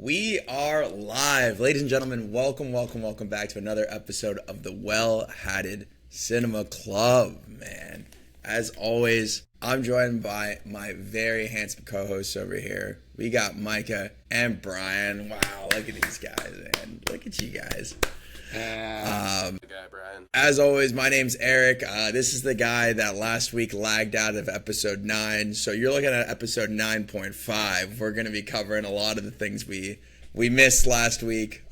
We are live. Ladies and gentlemen, welcome back to another episode of the Well-Hatted Cinema Club, man. As always, I'm joined by my very handsome co-hosts over here. We got Micah and Brian. Wow, look at these guys, man. Look at you guys. The guy, Brian. As always, my name's Eric. This is the guy that last week lagged out of episode 9. So you're looking at episode 9.5. We're going to be covering a lot of the things we missed last week.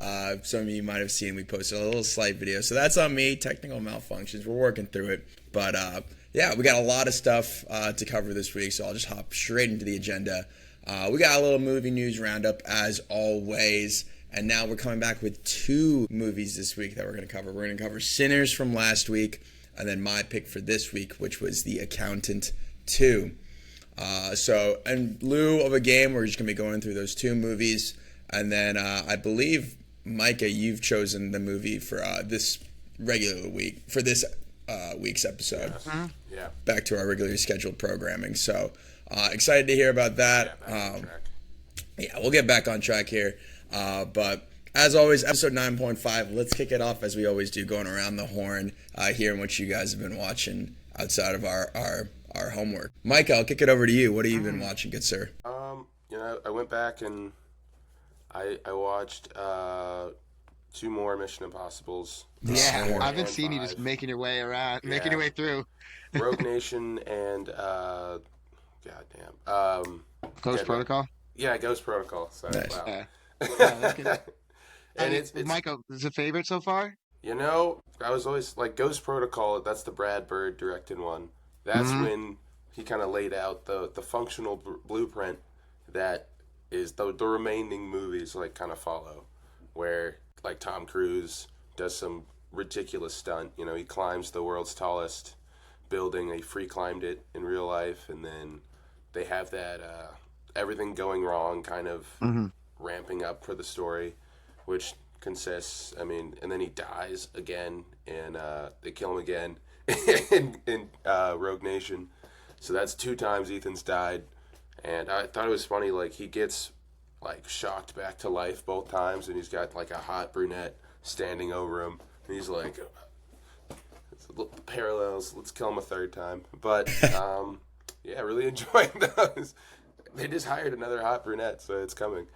Some of you might have seen we posted a little slight video. So that's on me. Technical malfunctions. We're working through it. But yeah, we got a lot of stuff to cover this week. So I'll just hop straight into the agenda. We got a little movie news roundup as always. And now we're coming back with 2 movies this week that we're going to cover. We're going to cover Sinners from last week, and then my pick for this week, which was The Accountant 2. So in lieu of a game, we're just going to be going through those 2 movies. And then I believe, Micah, you've chosen the movie for this regular week, for this week's episode. Yes. Yeah. Back to our regularly scheduled programming. So excited to hear about that. Yeah, back on track. Yeah, we'll get back on track here. But as always, episode 9.5, let's kick it off as we always do, going around the horn, hearing what you guys have been watching outside of our homework. Mike, I'll kick it over to you. What have you been watching, good sir? I went back and I watched 2 more Mission Impossibles. Yeah, I've been and seeing you 5. just making your way around, making Yeah. your way through. Rogue Nation and Ghost yeah, Protocol. Yeah, Ghost Protocol. Sorry, Nice. wow. Yeah. That's good. And it's Michael, is it a favorite so far? I was always like Ghost Protocol. That's the Brad Bird directed one. That's when he kind of laid out the functional blueprint that is the remaining movies like kind of follow, where like Tom Cruise does some ridiculous stunt. He climbs the world's tallest building. He free climbed it in real life, and then they have that everything going wrong kind of ramping up for the story, which consists, and then he dies again, and they kill him again in Rogue Nation. So that's 2 times Ethan's died, and I thought it was funny, like, he gets, like, shocked back to life both times, and he's got, like, a hot brunette standing over him, and he's like, parallels, let's kill him a 3rd time. But, yeah, really enjoying those. They just hired another hot brunette, so it's coming.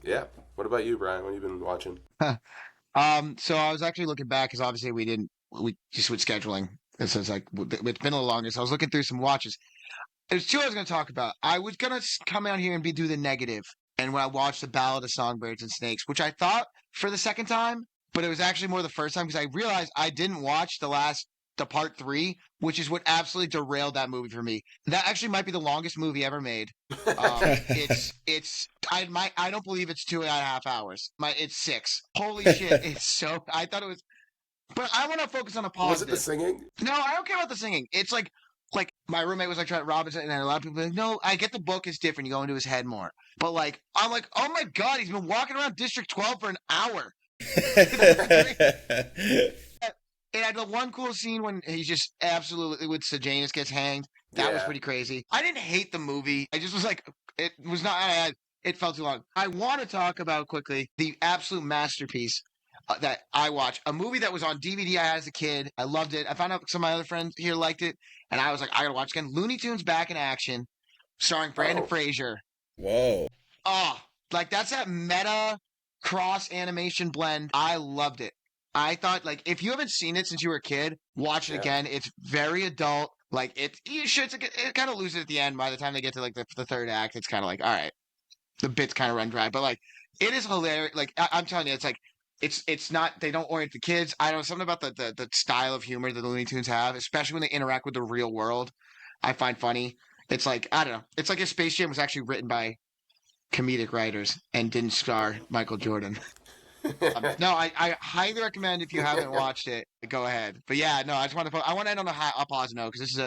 Yeah. What about you, Brian? What have you been watching? So I was actually looking back because obviously we just with scheduling. And so it's like it's been a little longer. So I was looking through some watches. There's 2 I was going to talk about. I was going to come out here and do the negative. And when I watched The Ballad of Songbirds and Snakes, which I thought for the second time, but it was actually more the first time because I realized I didn't watch the part 3, which is what absolutely derailed that movie for me. That actually might be the longest movie ever made. I don't believe it's 2.5 hours. It's 6. Holy shit! I thought it was, but I want to focus on a positive. Was it the singing? No, I don't care about the singing. It's like my roommate was like trying to Robinson, and a lot of people were like, no, I get the book is different. You go into his head more, but like I'm like, oh my god, he's been walking around District 12 for an hour. It had the one cool scene when he's just absolutely with Sejanus gets hanged. That was pretty crazy. I didn't hate the movie. I just was like, it was not. It felt too long. I want to talk about quickly the absolute masterpiece that I watched. A movie that was on DVD I had as a kid. I loved it. I found out some of my other friends here liked it, and I was like, I gotta watch it again. Looney Tunes Back in Action, starring Brandon Fraser. Whoa. Oh, like that's that meta cross animation blend. I loved it. I thought, like, if you haven't seen it since you were a kid, watch it again. It's very adult. Like, you should. It kind of loses at the end. By the time they get to like the 3rd act, it's kind of like, all right, the bits kind of run dry. But like, it is hilarious. Like, I'm telling you, it's like, it's not. They don't orient the kids. I don't know, something about the style of humor that the Looney Tunes have, especially when they interact with the real world. I find funny. It's like, I don't know. It's like if Space Jam was actually written by comedic writers and didn't star Michael Jordan. No, I highly recommend if you haven't watched it, go ahead. But yeah, no, I just want to. I want to end on a positive note because this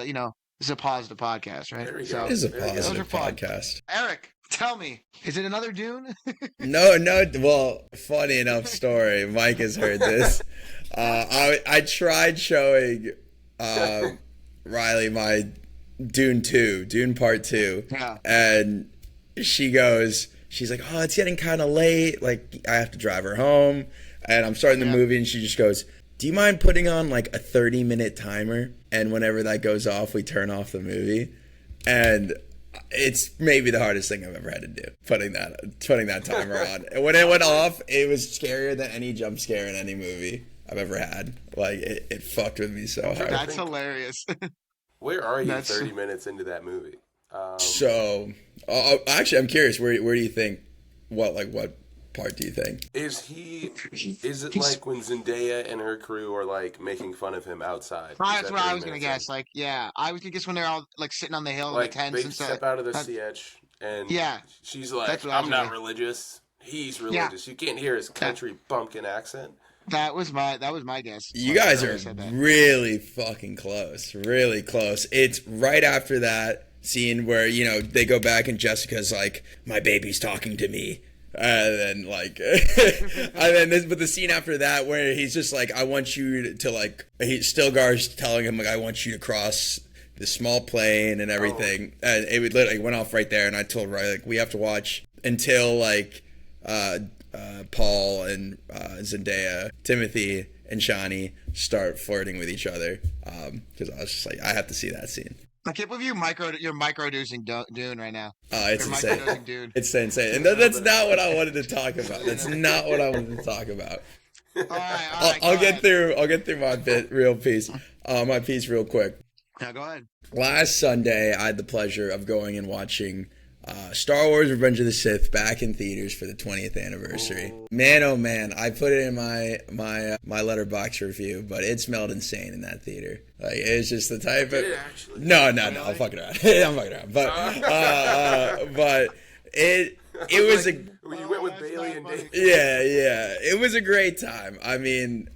is a positive podcast, right? There we So go. It is a There we go. those are positive fun. podcast. Eric, tell me, is it another Dune? No, well, funny enough story. Mike has heard this. I tried showing Riley my Dune Part 2. Yeah. And she goes, she's like, oh, it's getting kind of late. Like, I have to drive her home. And I'm starting the movie, and she just goes, do you mind putting on like a 30-minute timer? And whenever that goes off, we turn off the movie. And it's maybe the hardest thing I've ever had to do, putting that timer on. And when it went off, it was scarier than any jump scare in any movie I've ever had. Like, it fucked with me so hard. That's hilarious. Where are you 30 minutes into that movie? So, actually, I'm curious. Where do you think? What part do you think? Is it like when Zendaya and her crew are like making fun of him outside? That's what I was gonna guess. Like, yeah, I was gonna guess when they're all like sitting on the hill like, in the tents they and stuff. step out of the CH and she's like, I'm not religious. He's religious. You can't hear his country bumpkin accent. That was my guess. You guys are really fucking close. Really close. It's right after that scene where, you know, they go back and Jessica's like, my baby's talking to me. And then like, but the scene after that where he's just like, I want you to like, Stilgar's telling him like, I want you to cross this small plane and everything. And it would literally went off right there. And I told Riley, like, we have to watch until like, Paul and Zendaya, Timothy and Shani start flirting with each other. Because I was just like, I have to see that scene. I can't believe you're microdosing Dune right now. It's insane. Dune. It's insane. And that's not what I wanted to talk about. That's not what I wanted to talk about. All right, I'll get through my piece real quick. Yeah, go ahead. Last Sunday, I had the pleasure of going and watching Star Wars Revenge of the Sith back in theaters for the 20th anniversary. Ooh. Man, oh man, I put it in my letterbox review, but it smelled insane in that theater. Like, it's just the type of... No, I'm fucking around. I'm fucking around. But it was a... You went with Bailey and Dave. Yeah. It was a great time. I mean,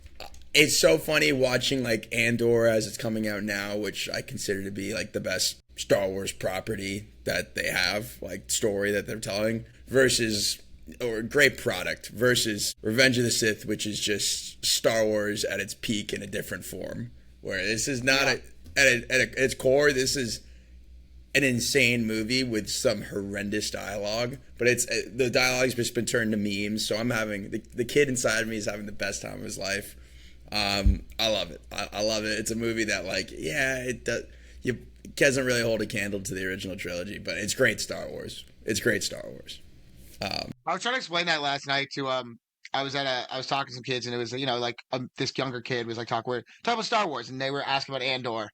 it's so funny watching like Andor as it's coming out now, which I consider to be like the best Star Wars property that they have, like story that they're telling, versus, or great product, versus Revenge of the Sith, which is just Star Wars at its peak in a different form. Where this is not at its core, this is an insane movie with some horrendous dialogue, but the dialogue's just been turned to memes. So I'm having the kid inside of me is having the best time of his life. I love it. I love it. It's a movie that, like, it does. It doesn't really hold a candle to the original trilogy, but it's great Star Wars. It's great Star Wars. I was trying to explain that last night to I was talking to some kids, and it was, you know, like this younger kid was like talking about Star Wars, and they were asking about Andor,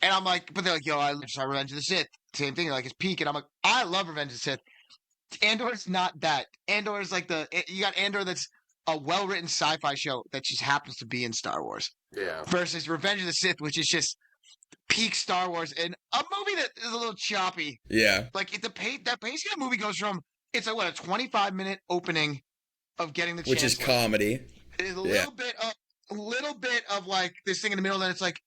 and I'm like, but they're like, yo, I saw Revenge of the Sith, same thing, like it's peak, and I'm like, I love Revenge of the Sith. Andor's not that. Andor's like you got Andor that's a well-written sci-fi show that just happens to be in Star Wars. Yeah. Versus Revenge of the Sith, which is just peak Star Wars, and a movie that is a little choppy. Yeah. Like that pacing of the movie goes from, it's like, what, a 25-minute opening of getting the Which is comedy. It's a little bit of like this thing in the middle, and it's like,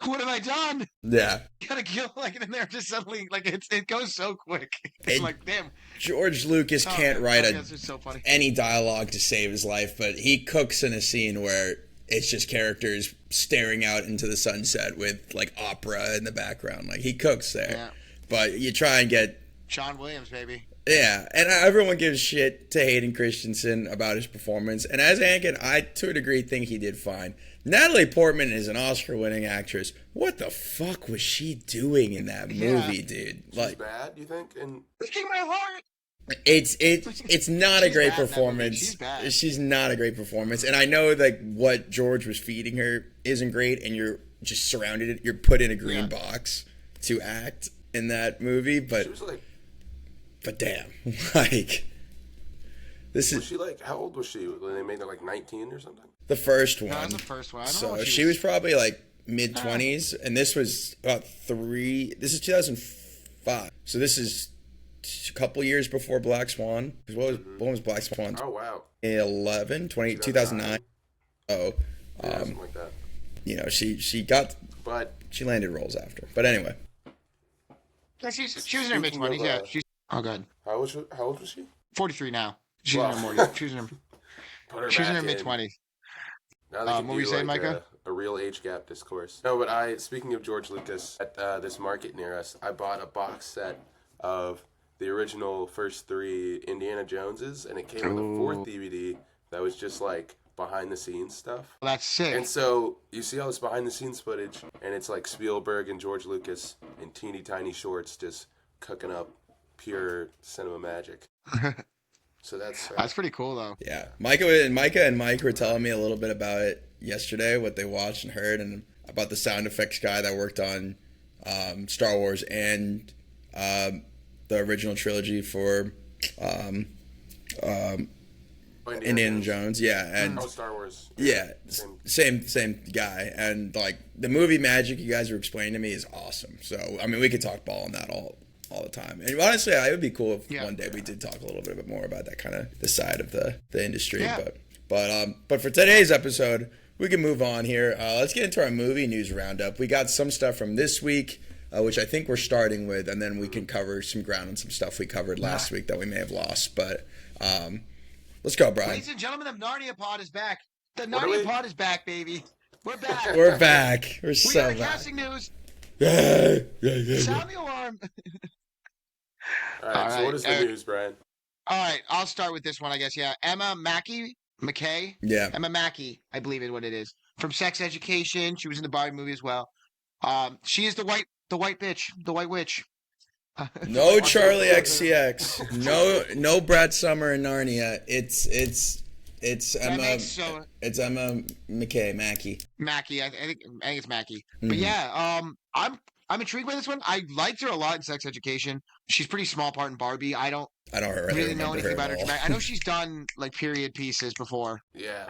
what have I done? Yeah. You gotta kill, like, and then they're just suddenly, like, it goes so quick. It's like, damn. George Lucas can't write so any dialogue to save his life, but he cooks in a scene where it's just characters staring out into the sunset with, like, opera in the background. Like, he cooks there. Yeah. But you try and get... Sean Williams, baby. Yeah, and everyone gives shit to Hayden Christensen about his performance. And as Anakin, I, to a degree, think he did fine. Natalie Portman is an Oscar-winning actress. What the fuck was she doing in that movie, dude? She's bad, you think? And it came my heart. It's not a great performance. She's bad. She's not a great performance. And I know like what George was feeding her isn't great, and you're just surrounded. You're put in a green box to act in that movie, but. She was like, but damn, like, was she like, how old was she when they made her, like 19 or something? The first one. No, the first one. I don't know so she was probably like mid-20s, and this was about this is 2005. So this is a couple years before Black Swan. What was Black Swan? Oh, wow. 2009. Oh. Something like that. You know, she landed roles after. But anyway. Yeah, she was in her mid-20s, yeah. Oh, good. How old was she? 43 now. She's in her mid-20s. Now they can what were you saying, Micah? A real age gap discourse. No, but speaking of George Lucas, at this market near us, I bought a box set of the original first 3 Indiana Joneses, and it came with a 4th DVD that was just like behind the scenes stuff. Well, that's sick. And so you see all this behind the scenes footage, and it's like Spielberg and George Lucas in teeny tiny shorts just cooking up pure cinema magic. So That's pretty cool, though. Yeah, Micah and Mike were telling me a little bit about it yesterday, what they watched and heard, and about the sound effects guy that worked on Star Wars and the original trilogy for Indiana Jones. Yeah, and Star Wars. Yeah, same guy, and like the movie magic you guys were explaining to me is awesome. So I mean, we could talk ball on that all the time. And honestly, it would be cool if one day we did talk a little bit more about that kind of the side of the industry. Yeah. But for today's episode, we can move on here. Let's get into our movie news roundup. We got some stuff from this week, which I think we're starting with, and then we can cover some ground on some stuff we covered last week that we may have lost. But let's go, Brian. Ladies and gentlemen, the Narnia pod is back. The Narnia pod is back, baby. We're back. We're back. We're We so got back. casting news. Yeah. Sound the alarm. All right, so what is the Eric. news, Brian? All right, I'll start with this one, I guess. Yeah, Emma McKay. Yeah. Emma Mackey, I believe is what it is. From Sex Education. She was in the Barbie movie as well. She is the white bitch, the white witch. No Charlie XCX. No Brad Summer in Narnia. It's Emma. It's Emma Mackey. Mackey, I think it's Mackey. Mm-hmm. But yeah, I'm intrigued by this one. I liked her a lot in Sex Education. She's pretty small part in Barbie. I don't really know anything about her. I know she's done like period pieces before. Yeah.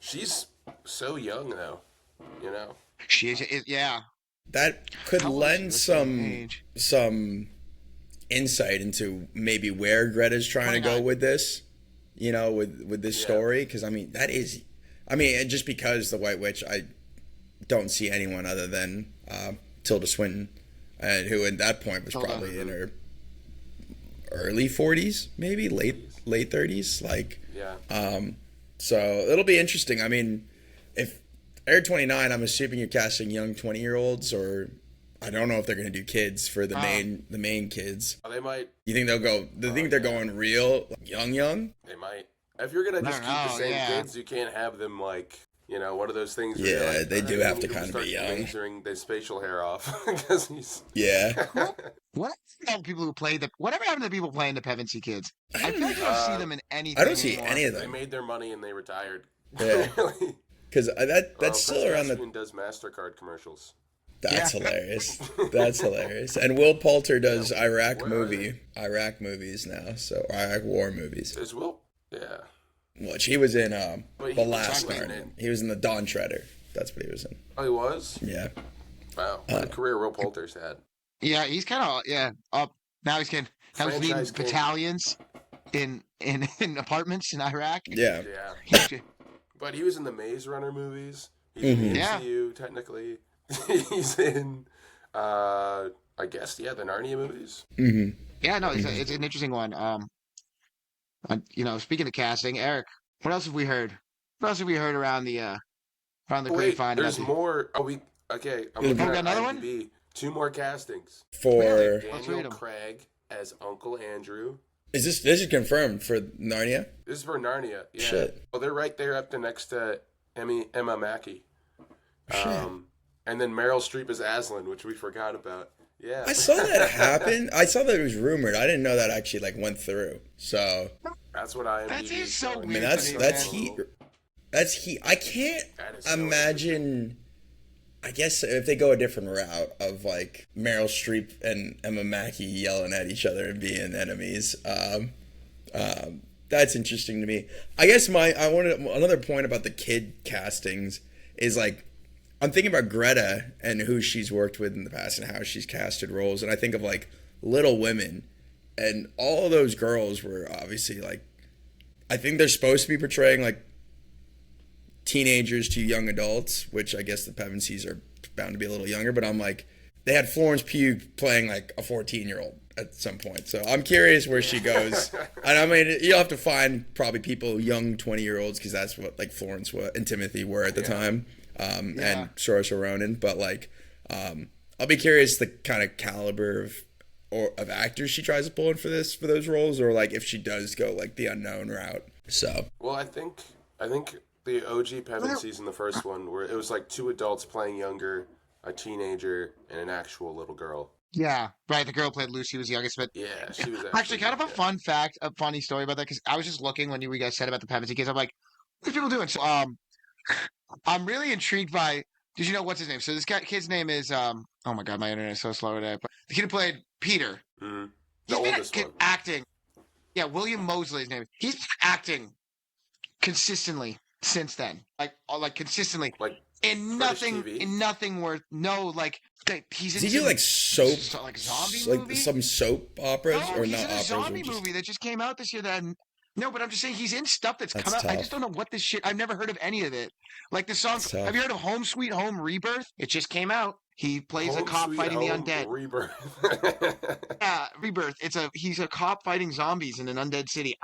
She's so young, though. You know? She is yeah. That could How old lend is she? What's her age? some insight into maybe where Greta's trying to go with this. You know, with this story, because I mean and just because the White Witch, I don't see anyone other than Tilda Swinton, and who at that point was probably in her early 40s, maybe late 30s, like. Yeah. So it'll be interesting. I mean, if Air 29, I'm assuming you're casting young 20-year-olds, or I don't know if they're going to do kids for the main kids. They might. You think they'll go? They think they're going real young? They might. If you're gonna just keep the same kids, you can't have them like, you know, one of those things. Where Yeah, like, they do have to kind of be young. Lasering the facial hair off because he's. Yeah. What happened to people who played whatever happened to the people playing the Pevensey kids? I feel like I don't see them in anything. I don't see anymore. any of They them. made their money and they retired. Yeah. Really. Because that's still around the. does MasterCard commercials. That's hilarious. That's hilarious. And Will Poulter does Iraq movies now, so Iraq war movies. There's Will. Yeah. Which he was in But the he last was Narnia. He was in the Dawn Treader. That's what he was in. Oh, he was? Yeah. Wow. What a career Will Poulter's had. Yeah, he's kind of up. Now he's leading Franchise king. battalions in apartments in Iraq. Yeah. Yeah. But he was in the Maze Runner movies. He's in the Yeah. MCU, technically. He's in, I guess, the Narnia movies. Mm-hmm. Yeah, no, it's an interesting one. Speaking of casting, Eric, what else have we heard? What else have we heard around the grapevine? There's more. Okay. I'm looking got at another IMDb. one? 2 more castings. For Really? Let's read Daniel 'em. Craig as Uncle Andrew. this is confirmed for Narnia? This is for Narnia. Yeah. Shit. Well, they're right there up to next to Emma Mackey. Shit. And then Meryl Streep as Aslan, which we forgot about. Yeah. I saw that happen. I saw that it was rumored. I didn't know that actually went through. So That's what I. That is so I weird. mean that's heat. That's heat. I can't That is so imagine. I guess if they go a different route of like Meryl Streep and Emma Mackey yelling at each other and being enemies, that's interesting to me. I guess another point about the kid castings is like I'm thinking about Greta and who she's worked with in the past and how she's casted roles, and I think of like Little Women, and all of those girls were obviously like, I think they're supposed to be portraying like teenagers to young adults, which I guess the Pevensies are bound to be a little younger, but I'm like, they had Florence Pugh playing like a 14-year-old at some point. So I'm curious where she goes. And I mean, you'll have to find probably people, young 20-year-olds, because that's what like Florence and Timothy were at the time, and Saoirse Ronan. But like, I'll be curious the kind of caliber of or of actors she tries to pull in for those roles, or like if she does go like the unknown route. So Well, I think the OG Pevin season, the first one, where it was like two adults playing younger, a teenager, and an actual little girl. Yeah, right. The girl who played Lucy was the youngest, but Yeah, she was actually, kind of a yeah. fun fact, a funny story about that, because I was just looking when you guys said about the Pevensey kids. I'm like, what are people doing? So, I'm really intrigued by. Did you know what's his name? So this kid's name is Oh my god, my internet is so slow today. But the kid who played Peter. Mm-hmm. The He's been oldest one. acting. Yeah, William Mosley's name. He's been acting consistently since then, like consistently. Like In British nothing, TV? in nothing worth he's in does he do some like soap, like zombie like movie? some soap operas, No, or he's not in a operas? zombie or just, movie that just came out this year. No, but I'm just saying he's in stuff that's That's come out. I just tough. don't know what this shit. I've never heard of any of it. Like the song. That's tough. Have you heard of Home Sweet Home Rebirth? It just came out. He plays a Home cop Sweet fighting the Home undead. Rebirth. Yeah, Rebirth. He's a cop fighting zombies in an undead city.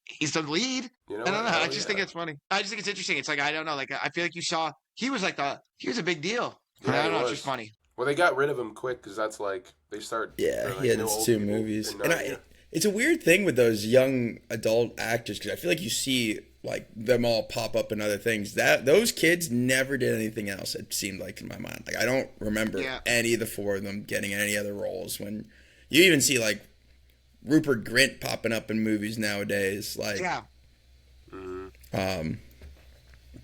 He's the lead. You know I don't what? know. I Hell just yeah. think it's funny. I just think it's interesting. It's like I don't know. Like I feel like he was a big deal. Yeah, I don't he know. It's was. just funny. Well, they got rid of him quick because that's like they start. Yeah, like, he had no his old two people movies, in and Narnia. it's a weird thing with those young adult actors because I feel like you see like them all pop up in other things. That those kids never did anything else. It seemed like in my mind, like I don't remember any of the four of them getting any other roles. When you even see like Rupert Grint popping up in movies nowadays, like Yeah.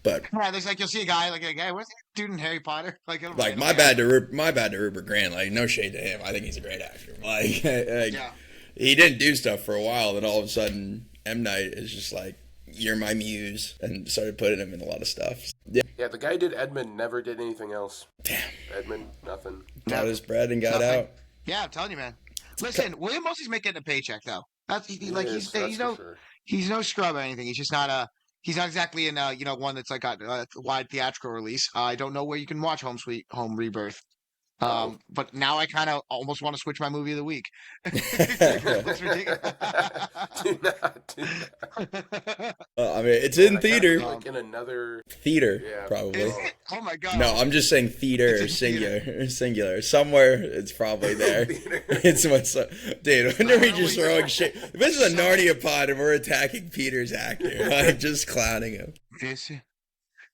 But Yeah, there's like you'll see a guy like hey, what's that dude in Harry Potter? Like my bad to Rupert Grint. Like no shade to him. I think he's a great actor. Like Yeah. he didn't do stuff for a while. Then all of a sudden M. Night is just like, you're my muse, and started putting him in a lot of stuff. Yeah. Yeah, the guy who did Edmund never did anything else. Damn. Edmund, nothing. Got his bread and got Nothing. out. Yeah, I'm telling you, man. Listen, William Mosley's making a paycheck though. That's he's no sure. he's no scrub or anything. He's just not he's not exactly in one that's like got a wide theatrical release. I don't know where you can watch Home Sweet Home Rebirth. But now I kind of almost want to switch my movie of the week. It's ridiculous. do not. I mean, it's in theater. Like in another Theater, Yeah. probably. Is it? Oh my god. No, I'm just saying theater, It's in theater. singular. Somewhere it's probably there. Theater. It's what's dude. When are we just What are you throwing shit? This is a Narnia pod, and we're attacking Peter's actor, like just clowning him.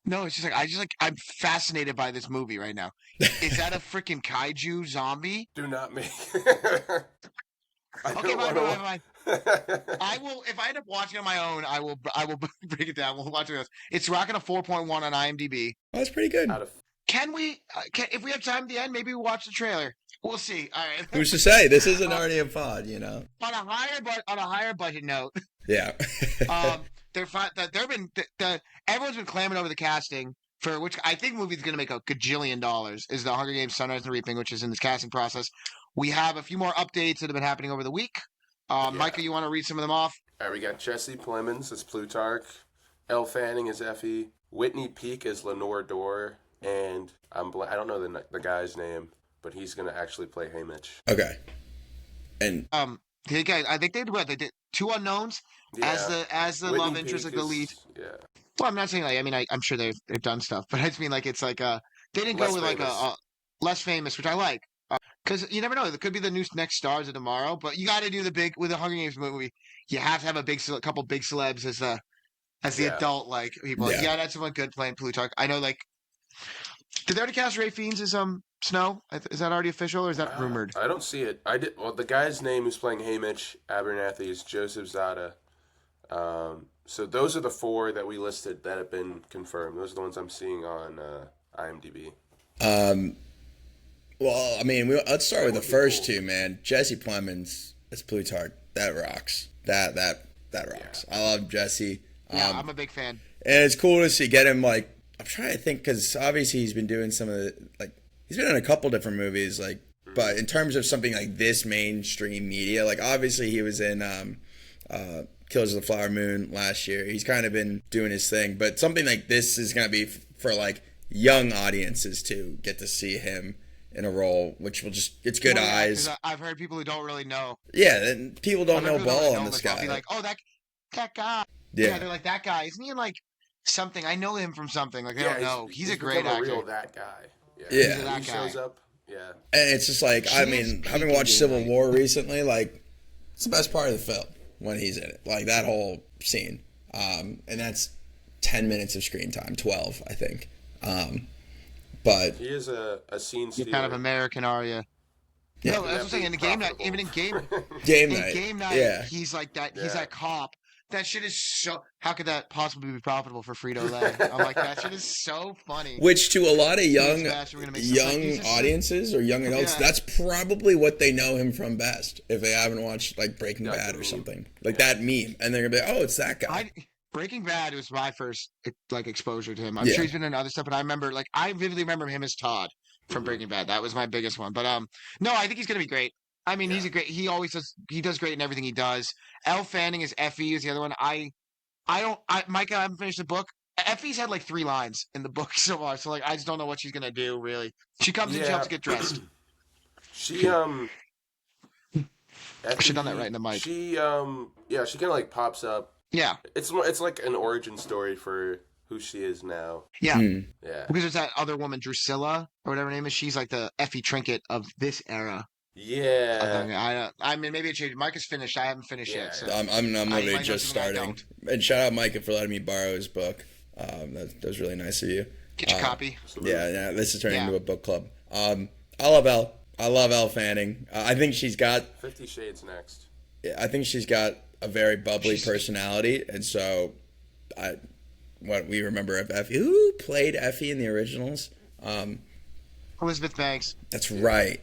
No, it's just like I'm fascinated by this movie right now. Is that a freaking kaiju zombie? Do not make. Okay, fine. I will if I end up watching on my own. I will break it down. We'll watch it. It's rocking a 4.1 on IMDb. Oh, that's pretty good. Out of Can we? If we have time at the end, maybe we'll watch the trailer. We'll see. All right. Who's to say? This is a Narnia pod, you know. on a higher budget note, Yeah. everyone's been clamoring over the casting for which I think movie's going to make a gajillion dollars is the Hunger Games: Sunrise and Reaping, which is in this casting process. We have a few more updates that have been happening over the week. Micah, you want to read some of them off? All right, we got Jesse Plemons as Plutarch, Elle Fanning as Effie, Whitney Peak as Lenore Dorr, and I don't know the guy's name, but he's gonna actually play Haymitch. Okay. And I think they did what they did. Two unknowns as the Whitney love interest, Peak like the lead. Yeah. Well, I'm not saying like I'm sure they've done stuff, but I just mean like it's like they didn't go Less with famous. like a less famous, which I like. Because you never know, it could be the new next stars of tomorrow. But you got to do the big with the Hunger Games movie. You have to have a couple big celebs as the Yeah. adult like people. Yeah. You got to have someone good playing Plutarch. I know, like, did they already cast Ray Fiennes as Snow? Is that already official or is that rumored? I don't see it. I did. Well, the guy's name who's playing Haymitch Abernathy is Joseph Zada. So those are the four that we listed that have been confirmed. Those are the ones I'm seeing on IMDb. well, I mean, let's start with the first two, man. Jesse Plemons as Plutarch. That rocks. That rocks. I love Jesse. Yeah, I'm a big fan. And it's cool to get him, like, I'm trying to think, because obviously he's been doing some of the, like, he's been in a couple different movies, like, but in terms of something like this mainstream media, like, obviously he was in Killers of the Flower Moon last year. He's kind of been doing his thing, but something like this is going to be for, like, young audiences to get to see him in a role, which will just, it's good Well, yeah, eyes. 'cause I've heard people who don't really know. Yeah, and people don't know People don't ball really on know this him, but they'll guy. be like, oh, that guy. Yeah. Yeah, they're like, that guy. Isn't he in, like, something? I know him from something. Like, they Yeah, don't know. He's a become great actor. real that guy. Yeah. He That shows guy. up Yeah. And it's just like, I mean, having watched Civil War recently, like, it's the best part of the film when he's in it. Like, that whole scene. And that's 10 minutes of screen time, 12, I think. But he is a scene stealer. You're kind of American, are you? Yeah. No, that's what I'm saying. In the game night, even in game night, yeah. he's like that. He's that cop. That shit is so. How could that possibly be profitable for Frito Lay? I'm like, that shit is so funny. Which to a lot of young like, audiences or young adults, that's probably what they know him from best. If they haven't watched like Breaking Bad or something, like that meme, and they're gonna be like, oh, it's that guy. Breaking Bad was my first like exposure to him. I'm sure he's been in other stuff, but I vividly remember him as Todd from Breaking Bad. That was my biggest one. But no, I think he's gonna be great. I mean, he does great in everything he does. Elle Fanning is Effie is the other one. Micah, I haven't finished the book. Effie's had like 3 lines in the book so far, so like I just don't know what she's gonna do really. She comes in, she helps get dressed. She Effie, I should have done that right in the mic. She she kind of like pops up. Yeah. It's like an origin story for who she is now. Yeah. Yeah. Because there's that other woman, Drusilla, or whatever her name is. She's like the Effie Trinket of this era. Yeah. I mean, maybe it changed. Mike is finished. I haven't finished yet. So I'm literally just starting. And shout out Micah for letting me borrow his book. That was really nice of you. Get your copy. Yeah. This is turning into a book club. I love Elle. I love Elle Fanning. I think she's got 50 Shades next. Yeah, I think she's got a very bubbly personality, and so what we remember of Effie. Who played Effie in the originals? Elizabeth Banks. That's right.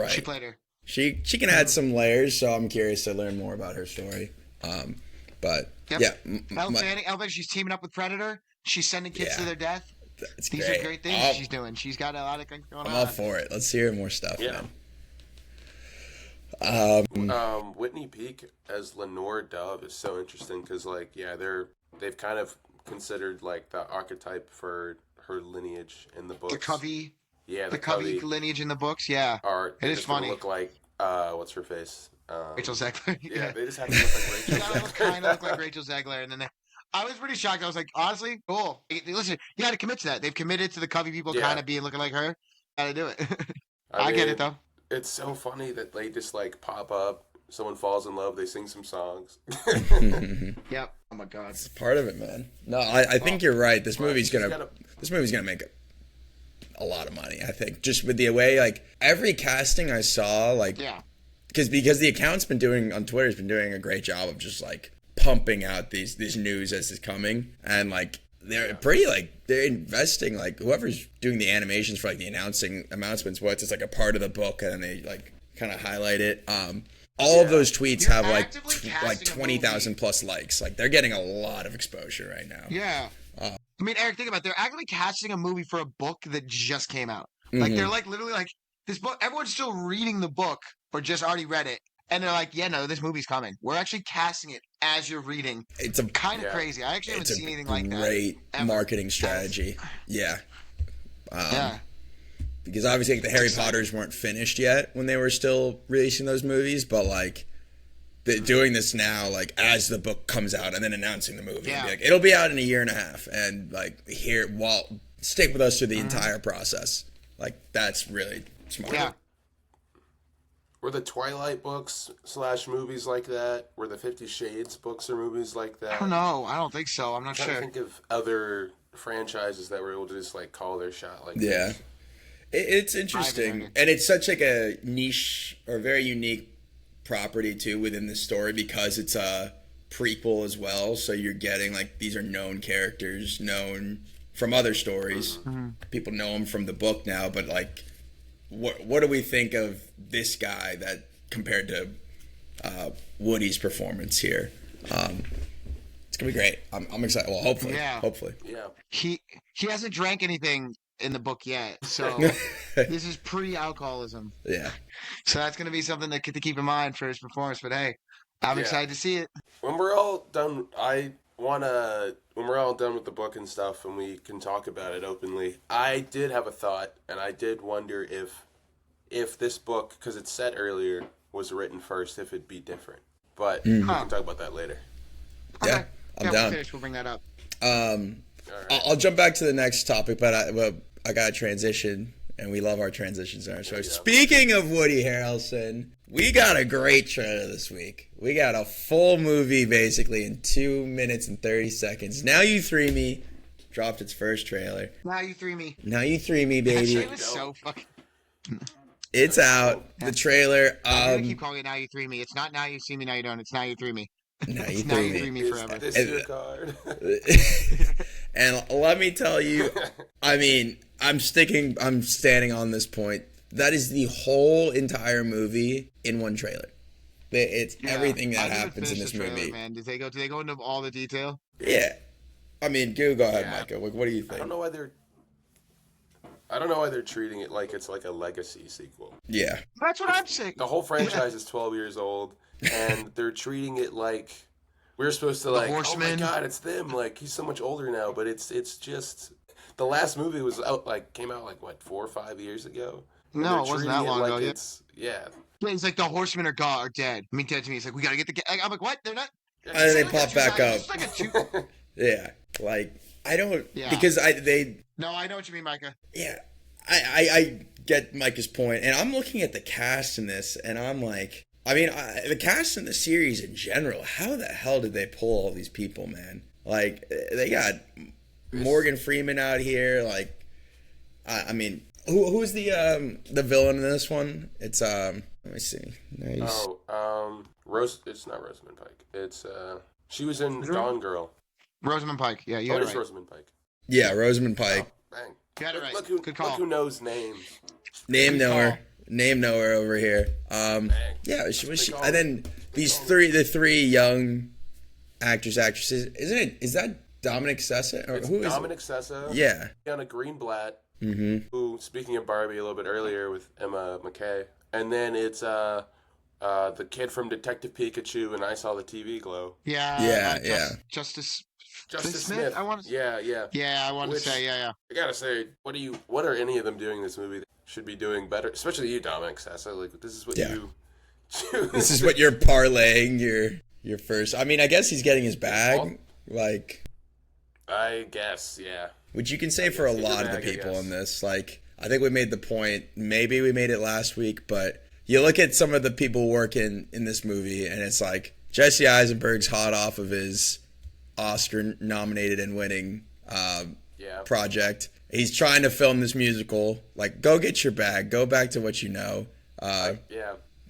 She played her. She can add some layers, so I'm curious to learn more about her story. But yeah, Elle Fanning, she's teaming up with Predator. She's sending kids to their death. These are great things she's doing. She's got a lot of things going on. I'm all for it. Let's hear more stuff, man. Whitney Peak as Lenore Dove is so interesting because, like, they've kind of considered like the archetype for her lineage in the books. The Covey. Yeah, the Covey lineage in the books. Yeah, it is funny. Look like what's her face? Rachel Zegler. Yeah, they just have to look like Rachel Zegler. Kind of look like Rachel Zegler, and then I was pretty shocked. I was like, honestly, cool. Listen, you got to commit to that. They've committed to the Covey people kind of being looking like her. Got to do it. I get it though. It's so funny that they just like pop up. Someone falls in love. They sing some songs. Yep. Oh my God. It's part of it, man. No, I think you're right. This movie's gonna make a lot of money. I think just with the way like every casting I saw, like because the account's been doing on Twitter's been doing a great job of just like pumping out these news as it's coming, and like they're pretty like they're investing like whoever's doing the animations for like the announcements. What's it's like a part of the book, and then they like kind of highlight it. All of those tweets have like 20,000 plus likes. Like they're getting a lot of exposure right now. Yeah. I mean, Eric, think about it. They're actually casting a movie for a book that just came out. Like they're like literally like this book. Everyone's still reading the book or just already read it, and they're like, "Yeah, no, this movie's coming. We're actually casting it as you're reading." It's a kind of crazy. I actually haven't seen anything like that. Great marketing strategy. Because obviously like, the Harry Potters weren't finished yet when they were still releasing those movies, but like doing this now, like as the book comes out and then announcing the movie, like it'll be out in a year and a half, and like stick with us through the entire process. Like that's really smart. Yeah. Were the Twilight books / movies like that? Were the 50 Shades books or movies like that? I don't know. I don't think so. I'm not I'm sure. trying to think of other franchises that were able to just like call their shot like this. It's interesting, and it's such like a niche or very unique property too within the story because it's a prequel as well. So you're getting like these are known characters, known from other stories. People know them from the book now, but like, what do we think of this guy that compared to Woody's performance here? It's gonna be great. I'm excited. Well, hopefully. Yeah. He hasn't drank anything in the book yet, so this is pre-alcoholism. Yeah. So that's going to be something to keep in mind for his performance. But hey, I'm excited to see it. When we're all done, when we're all done with the book and stuff, and we can talk about it openly. I did have a thought, and I did wonder if this book, because it's set earlier, was written first, if it'd be different. But we can talk about that later. Yeah, okay. I'm down. We'll bring that up. Right. I'll jump back to the next topic, but I got to transition and we love our transitions in our show. Yeah. Speaking of Woody Harrelson, we got a great trailer this week. We got a full movie basically in 2 minutes and 30 seconds. Now You Three Me dropped its first trailer. Now You Three Me. Now You Three Me, That baby. shit was so fucking. It's out. The trailer. I'm gonna keep calling it Now You Three Me. It's not Now You See Me, Now You Don't. It's Now You Three Me. Now You It's Now You Three Three Me. Me forever. Is this your card? And let me tell you, I mean, I'm standing on this point. That is the whole entire movie in one trailer. It's everything that happens in this movie. Man, did they go into all the detail? Yeah. I mean, go ahead, Micah. What do you think? I don't know why they're treating it like it's like a legacy sequel. Yeah. That's what I'm saying. The whole franchise is 12 years old, and they're treating it like we're supposed to like, Horseman. oh my god, it's them. Like, he's so much older now, but it's just the last movie came out like what, 4 or 5 years ago. And No, they're it wasn't treating that long ago. Yeah. It's like the horsemen are dead. I mean, dead to me. It's like we gotta get the. I'm like, what? They're not. And then they pop back up. It's like a two. Yeah. Like, I don't... Yeah. Because they... No, I know what you mean, Micah. Yeah. I get Micah's point, and I'm looking at the cast in this, and I'm like... I mean, the cast in the series in general, how the hell did they pull all these people, man? Like, they got Morgan Freeman out here, like... I mean... Who's the villain in this one? It's let me see. Nice. It's not Rosamund Pike. It's she was in Gone Girl. Rosamund Pike. Yeah, you got it right. Rosamund Pike. Yeah, Rosamund Pike. Oh, bang. You got it right. Look who knows names. Name knower over here. Yeah, and then the three young actresses. Is that Dominic Sessa or who is Dominic Sessa? Yeah. Anna Greenblatt. Who, speaking of Barbie a little bit earlier with Emma McKay, and then it's the kid from Detective Pikachu and I Saw the TV Glow. Yeah. Justice Smith. I want to. Yeah. Yeah, I want to say. Yeah. I gotta say, what are any of them doing in this movie that should be doing better? Especially you, Dominic Sessa. Like, this is what you. This is what you're parlaying your first. I mean, I guess he's getting his bag. Like, I guess, yeah. Which you can say for a lot of the people in this. Like, I think we made the point. Maybe we made it last week, but you look at some of the people working in this movie, and it's like Jesse Eisenberg's hot off of his Oscar-nominated and winning project. He's trying to film this musical. Like, go get your bag. Go back to what you know.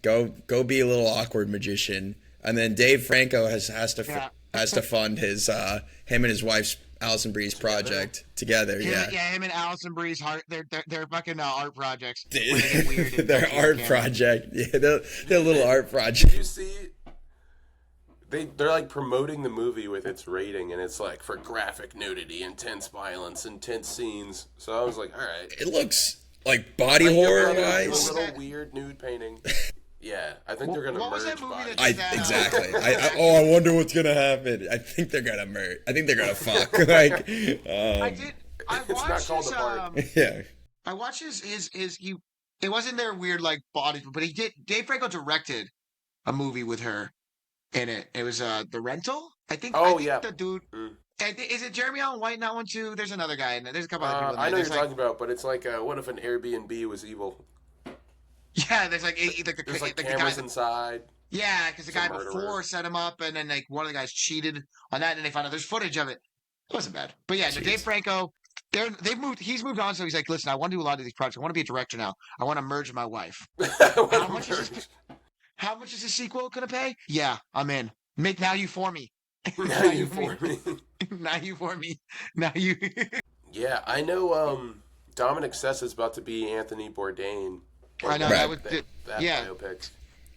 Go be a little awkward magician. And then Dave Franco has to fund his him and his wife's Alison Brie's project together. Him and Alison Brie's they're fucking art projects. Their art project. Yeah, their little art project. Did you see? They're like promoting the movie with its rating, and it's like for graphic nudity, intense violence, intense scenes. So I was like, all right. It looks like body horror wise. A little weird nude painting. Yeah, I think they're gonna merge bodies. Exactly. I wonder what's gonna happen. I think they're gonna merge. I think they're gonna fuck. Like, I watched his. Yeah. I watched his. It wasn't their weird like body, but he did. Dave Franco directed a movie with her in it. It was The Rental. I think. The dude. Is it Jeremy Allen White in that one too? There's another guy in there. There's a couple other people in there. I know what you're talking about, but it's like, what if an Airbnb was evil? Yeah, there's like cameras the guy inside. Yeah, because the guy before set him up, and then like one of the guys cheated on that, and they found out there's footage of it. It wasn't bad, but yeah, Dave Franco, he's moved on, so he's like, listen, I want to do a lot of these projects. I want to be a director now. I want to merge with my wife. How much is this sequel gonna pay? Yeah, I'm in. Make Now You For Me. Now You For Me. Now You For Me. Now You. Yeah, I know. Dominic Sessa is about to be Anthony Bourdain. I know that biopic.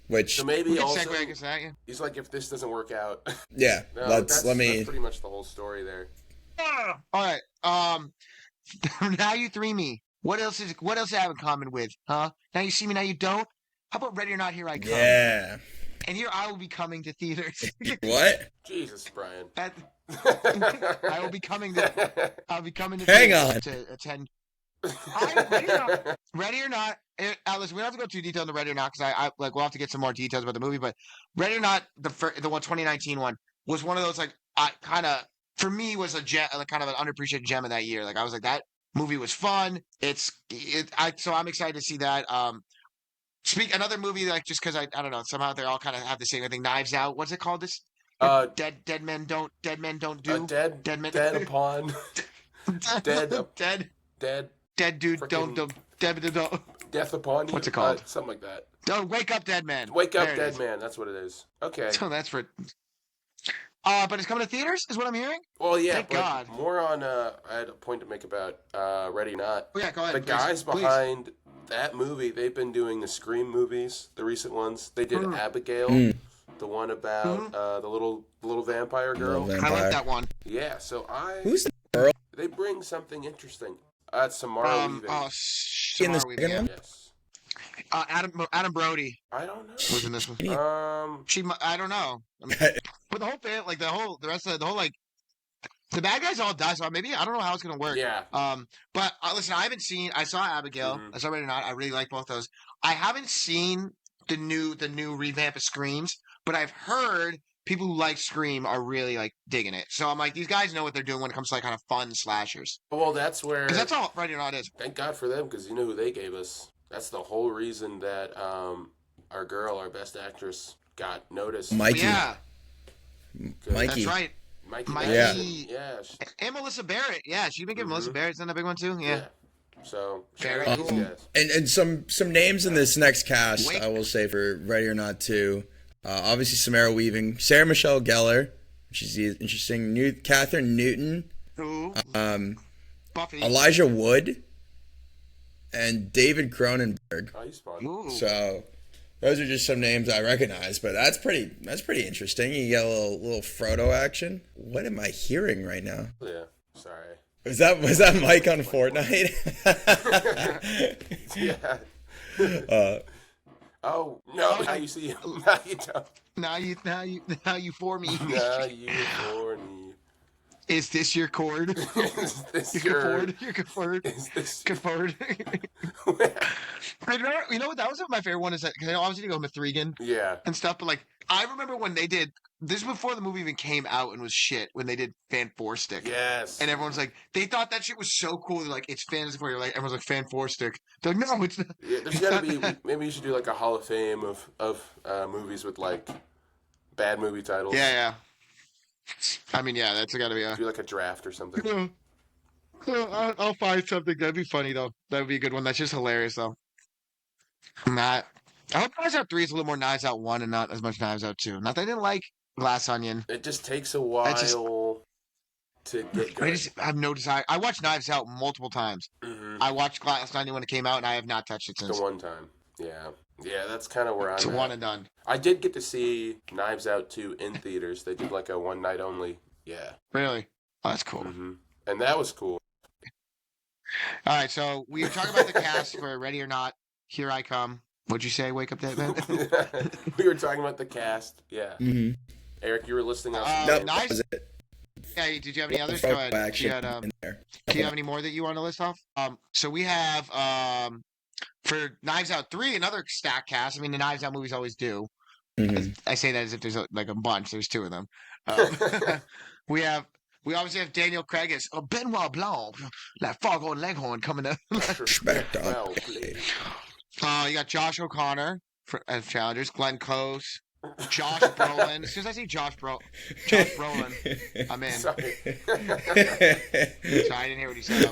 Which so maybe also that, yeah. He's like, if this doesn't work out. Yeah, that's pretty much the whole story there. All right. Now You Three Me. What else I have in common with? Huh? Now You See Me, Now You Don't. How about Ready or Not? Here I Come. Yeah. And here I will be coming to theaters. What? Jesus, Brian. I will be coming to. I'll be coming to. Hang on. To attend. Ready or Not. Alice, we don't have to go too detailed on the Ready or Not because I we'll have to get some more details about the movie. But Ready or Not, the 2019 one was one of those like I kind of for me was a gem, like kind of an underappreciated gem of that year. Like I was like that Movie was fun. So I'm excited to see that. Another movie like just because I don't know somehow they all kind of have the same thing. Knives Out. What's it called? This Uh, dead men don't a do dead men dead upon, dead, dead dead, dead dude frickin' don't death upon you. what's it called? Something like that. Don't wake up dead man. Wake up, There it dead is. man. That's what it is. Okay. So that's for. But it's coming to theaters, is what I'm hearing. Well, yeah, Thank but God. more on. I had a point to make about Ready or Not. Oh yeah, go ahead. The please. guys Please. behind that movie, they've been doing the Scream movies, the recent ones. They did Abigail, the one about the little vampire girl. Little I like vampire. that one. Yeah, so Who's the girl they bring something interesting. Samara Weaving. in the Samara Weaving, second yeah. one? Yes. Adam Brody I don't know. was in this one. I don't know. I mean, but the whole fan, like the rest of the whole like the bad guys all die. So maybe I don't know how it's gonna work. Yeah. But listen, I saw Abigail. I saw Ready or Not. I really like both those. I haven't seen the new revamp of Screams, but I've heard people who like Scream are really like digging it. So I'm like, these guys know what they're doing when it comes to like kind of fun slashers. Well, that's where. Because that's all Ready or Not is. Thank God for them, because you know who they gave us. That's the whole reason that our girl, our best actress, got noticed. Mikey. Yeah, Mikey. that's right. Mikey. Yeah. Yeah. And Melissa Barrett. Yeah, she's been getting Melissa Barrett's in that big one too. Yeah. So Very shout out cool. these guys. And some names in this next cast, Wait. I will say, for Ready or Not 2. Obviously, Samara Weaving, Sarah Michelle Gellar, she's interesting. Catherine Newton, Who? Buffy. Elijah Wood, and David Cronenberg. Oh, he's fun. Ooh. So those are just some names I recognize, but that's pretty interesting. You get a little Frodo action. What am I hearing right now? Yeah. Sorry. Was that Mike on Fortnite? Yeah. Oh no! Now you see him. Now you don't. Now you for me. Now you for me. Is this your cord? Is this Your your? cord? Your cord? Is this? Cord? You know what? That was my favorite one. Is that because I obviously go Mithrigan Yeah. and stuff, but like I remember when they did this before the movie even came out and was shit when they did Fan Four Stick. Yes. And everyone's like, they thought that shit was so cool. They're like, it's Fantasy Four. You're like, everyone's like, Fan Four Stick. They're like, no, it's not. Yeah, there's gotta be. Maybe you should do like a Hall of Fame of movies with like bad movie titles. Yeah. I mean, yeah, that's got to be a. Do like a draft or something. I'll find something. That'd be funny though. That would be a good one. That's just hilarious though. I hope Knives Out 3 is a little more Knives Out 1 and not as much Knives Out 2. Not that I didn't like Glass Onion. It just takes a while to get good. I have no desire. I watched Knives Out multiple times. Mm-hmm. I watched Glass Onion when it came out, and I have not touched it since. The one time. Yeah. Yeah, that's kind of where I'm It's at. one and done. I did get to see Knives Out 2 in theaters. They did like a one night only. Yeah. Really? Oh, that's cool. Mm-hmm. And that was cool. All right, so we were talking about the cast for Ready or Not. Here I come. What'd you say? Wake up, dead man. We were talking about the cast. Yeah. Mm-hmm. Eric, you were listing out. No, Nice. that was it. Yeah, did you have any others? Go Frodo ahead. action You had, in there. do you have any more that you want to list off? So we have for Knives Out 3, another stack cast. I mean, the Knives Out movies always do. Mhm. I say that as if there's like a bunch. There's two of them. We obviously have Daniel Craig as Benoit Blanc, like Foghorn Leghorn coming up. Respect, dog. Well played. You got Josh O'Connor as challengers, Glenn Close, Josh Brolin. As soon as I see Josh Brolin, I'm in. Sorry. Sorry, I didn't hear what he said.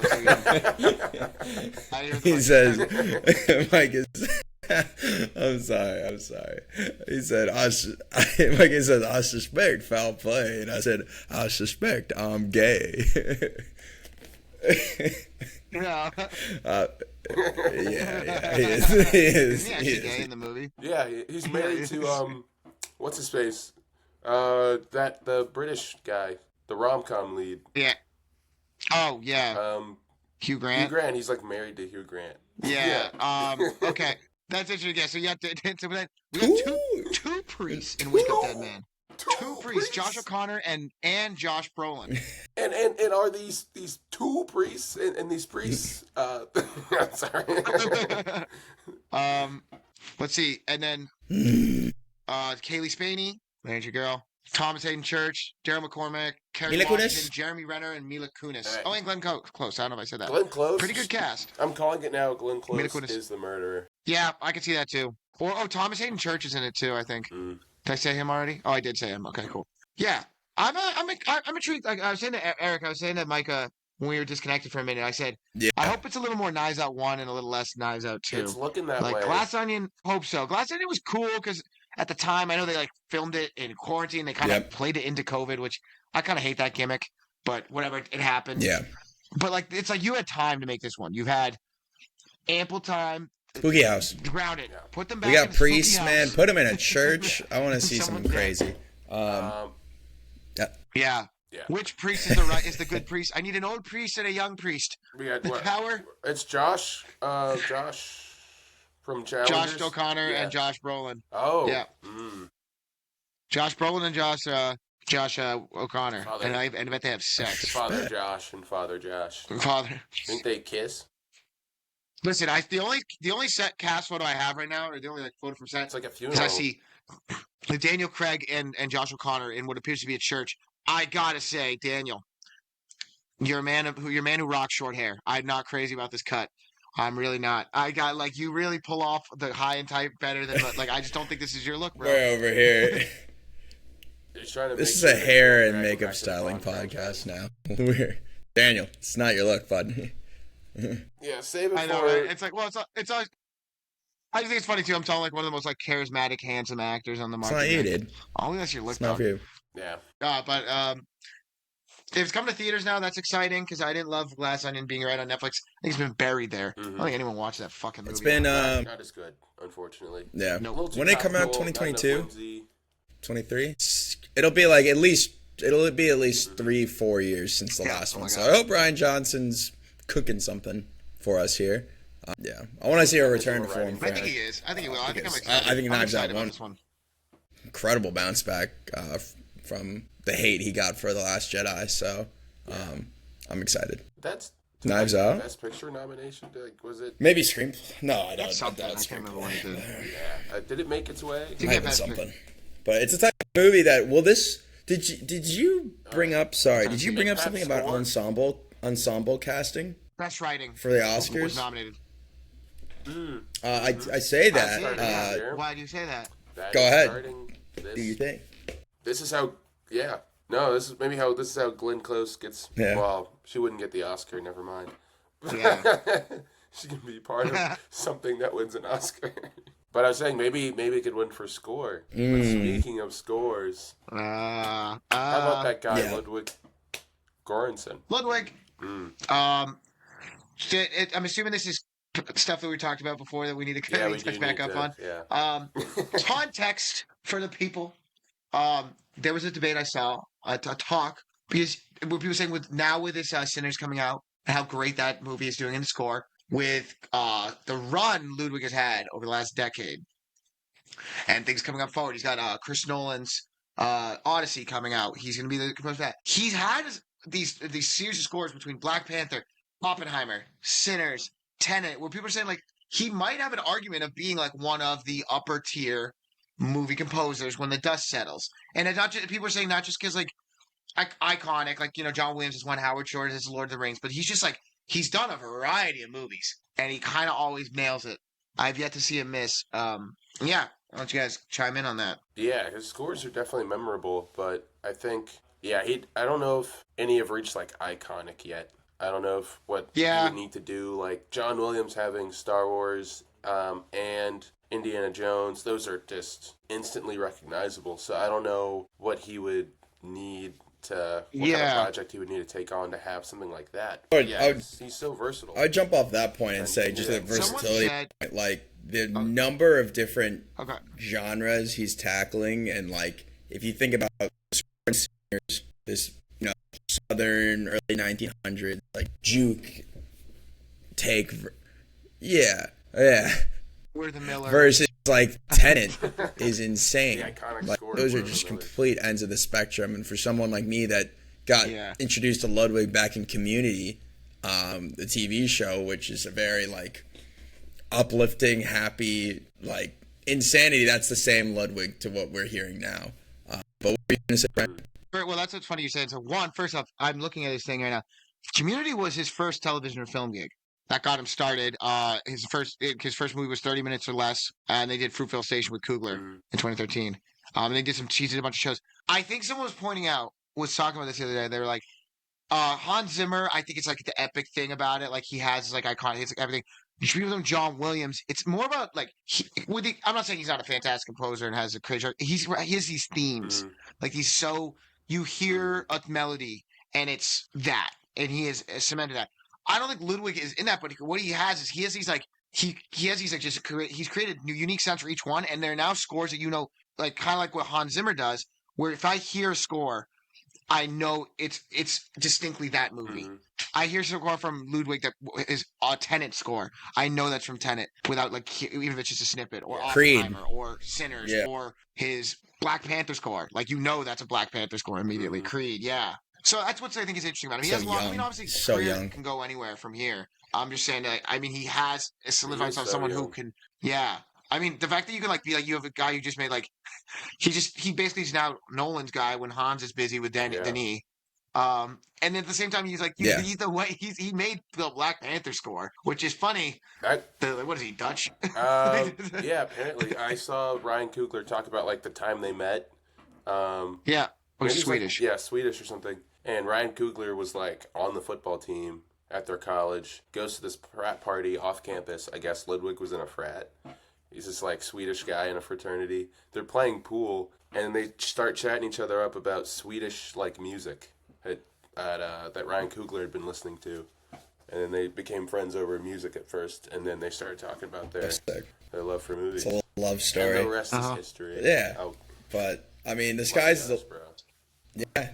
He says, Mike is. I'm sorry. He said, Mike says, I suspect foul play. And I said, I suspect I'm gay. Yeah. Yeah. He is. Isn't he actually gay in the movie? Yeah, he's married to what's his face? The British guy, the rom-com lead. Yeah. Oh yeah. Hugh Grant. Hugh Grant. He's like married to Hugh Grant. Yeah. Okay. That's interesting. Yeah. So you have to. So then we got two priests in Wake Up Dead Man. Two priests, Josh O'Connor and Josh Brolin. And are these two priests and these priests? Sorry. Let's see, and then Kaylee Spaney, married your girl. Thomas Hayden Church, Daryl McCormack, Kerry Mila Washington, Kunis? Jeremy Renner, and Mila Kunis. All right. Oh, and Glenn Close. I don't know if I said that. Glenn Close. Pretty good cast. I'm calling it now. Glenn Mila Close Kunis. is the murderer. Yeah, I can see that too. Or Thomas Hayden Church is in it too. I think. Mm. Did I say him already? Oh, I did say him. Okay, cool. Yeah, I'm intrigued. Like I was saying to Eric, I was saying to Micah when we were disconnected for a minute. I said, Yeah. I hope it's a little more Knives Out 1 and a little less Knives Out 2. It's looking that Like way. Glass Onion, hope so. Glass Onion was cool because at the time I know they like filmed it in quarantine. They kind of played it into COVID, which I kind of hate that gimmick. But whatever, it happened. Yeah. But like it's like you had time to make this one. You've had ample time. Spooky house. Ground it. Yeah. Put them back. We got in Spooky priests, House. man. Put them in a church. I want to see Someone something dead. crazy. Yeah. Yeah. Which priest is the good priest? I need an old priest and a young priest. We got The what? power. It's Josh. Josh from Challengers. Josh O'Connor Yeah. and Josh Brolin. Oh. Yeah. Mm. Josh Brolin and Josh O'Connor. Father. And I bet they have sex. Father Josh and Father Josh. Father. Didn't they kiss? Listen, the only set cast photo I have right now, or the only like photo from set, It's like a is funeral. I see Daniel Craig and Josh O'Connor in what appears to be a church. I gotta say, Daniel, you're a man who rocks short hair. I'm not crazy about this cut. I'm really not. I got like you really pull off the high and tight better than like I just don't think this is your look, bro. We're over here. He's trying to This make is sure a that hair Daniel and Craig makeup back to the styling Bond podcast now. We're Daniel, it's not your look, bud. Yeah, save it I know, for. right? It's like, well, it's always. I just think it's funny too. I'm telling like one of the most like charismatic, handsome actors on the It's market. not you, man. dude. Only that's your look, It's not for though. you. Yeah. But if it's coming to theaters now, that's exciting because I didn't love Glass Onion being right on Netflix. I think it's been buried there. I don't think anyone watched that fucking movie. It's been Not as good, unfortunately. yeah. A little too When it come out, topical, not enough 2022, whimsy. 23. It'll be like at least 3-4 years since the last oh one. my So God. I hope Ryan Johnson's cooking something for us here. Yeah, I want to see a return to form. I think he is. I think he will. I think I'm is. excited. I think I'm Knives Out excited about won. this one. Incredible bounce back from the hate he got for The Last Jedi. So I'm excited. That's Knives Out? Best Picture nomination. Like, was it? Maybe Scream. No, I don't. That's something. I doubt can't remember what it did. Yeah. Did it make its way? Did Might get have been Best something. But it's a type of movie that did you bring up? Sorry, did you bring up Best something about score? ensemble casting Best writing for the was Oscars? nominated. I say that. Starting Why do you say that? That Go is ahead. starting this- Do you think? This is how. Yeah. No. This is how Glenn Close gets. Yeah. Well, she wouldn't get the Oscar. Never mind. Yeah. She can be part of something that wins an Oscar. But I was saying maybe it could win for score. But speaking of scores, how about that guy yeah. Ludwig Göransson? Ludwig. I'm assuming this is stuff that we talked about before that we need to Yeah, we touch do back need up to- on. Yeah. Context for the people. There was a debate I saw, a talk, because what people were saying with this Sinners coming out, and how great that movie is doing in the score, with the run Ludwig has had over the last decade, and things coming up forward. He's got Chris Nolan's Odyssey coming out. He's going to be the composer of that. He's had these series of scores between Black Panther, Oppenheimer, Sinners, Tenet, where people are saying like he might have an argument of being like one of the upper tier movie composers when the dust settles. And it's not just people are saying not just because like iconic, like John Williams is one, Howard Shore is Lord of the Rings, but he's just like he's done a variety of movies and he kind of always nails it. I've yet to see him miss. Yeah, why don't you guys chime in on that? Yeah, his scores are definitely memorable, but I think I don't know if any have reached like iconic yet. I don't know if what he would need to do, like John Williams having Star Wars and Indiana Jones, those are just instantly recognizable. So I don't know what he would need to, what kind of project he would need to take on to have something like that. But he's so versatile. I'd jump off that point and say just the versatility, like the number of different genres he's tackling, and like if you think about this Southern early 1900s like juke take, We're the Miller versus like Tenet is insane. The iconic Like score those of are just Miller. complete ends of the spectrum, and for someone like me that got introduced to Ludwig back in Community, the TV show, which is a very like uplifting, happy, like insanity. That's the same Ludwig to what we're hearing now. But what were you going to say, Brent? Well, that's what's funny you said. So one, first off, I'm looking at this thing right now. Community was his first television or film gig. That got him started. His first movie was 30 minutes or less, and they did Fruitvale Station with Coogler in 2013. And they did she did a bunch of shows. I think someone was talking about this the other day. They were like, Hans Zimmer, I think it's like the epic thing about it. Like he has like iconic, it's like everything. You should be with him, John Williams. It's more about like I'm not saying he's not a fantastic composer and has a crazy. He has these themes, like he's so you hear a melody and it's that, and he has cemented that. I don't think Ludwig is in that, but what he has is he has these like he's created new unique sounds for each one, and they're now scores that like kind of like what Hans Zimmer does, where if I hear a score, I know it's distinctly that movie. I hear score from Ludwig that is a Tenet score. I know that's from Tenet without even if it's just a snippet, or Oppenheimer, or Sinners, or his Black Panther score. Like that's a Black Panther score immediately. Creed, yeah. So that's what I think is interesting about him. He has long. I mean, obviously, so career young. Can go anywhere from here. I'm just saying that. I mean, he has solidified himself as someone who can. Yeah. I mean, the fact that you can be like you have a guy who just made he basically is now Nolan's guy when Hans is busy with Denis. And at the same time, he's like he's the way he made the Black Panther score, which is funny. What is he, Dutch? Yeah, apparently I saw Ryan Coogler talk about like the time they met. Swedish. Swedish or something. And Ryan Coogler was like on the football team at their college. Goes to this frat party off campus. I guess Ludwig was in a frat. He's this like Swedish guy in a fraternity. They're playing pool, and they start chatting each other up about Swedish like music that Ryan Coogler had been listening to, and then they became friends over music at first, and then they started talking about their love for movies. It's a love story. And the rest is history. Yeah, but I mean, the sky's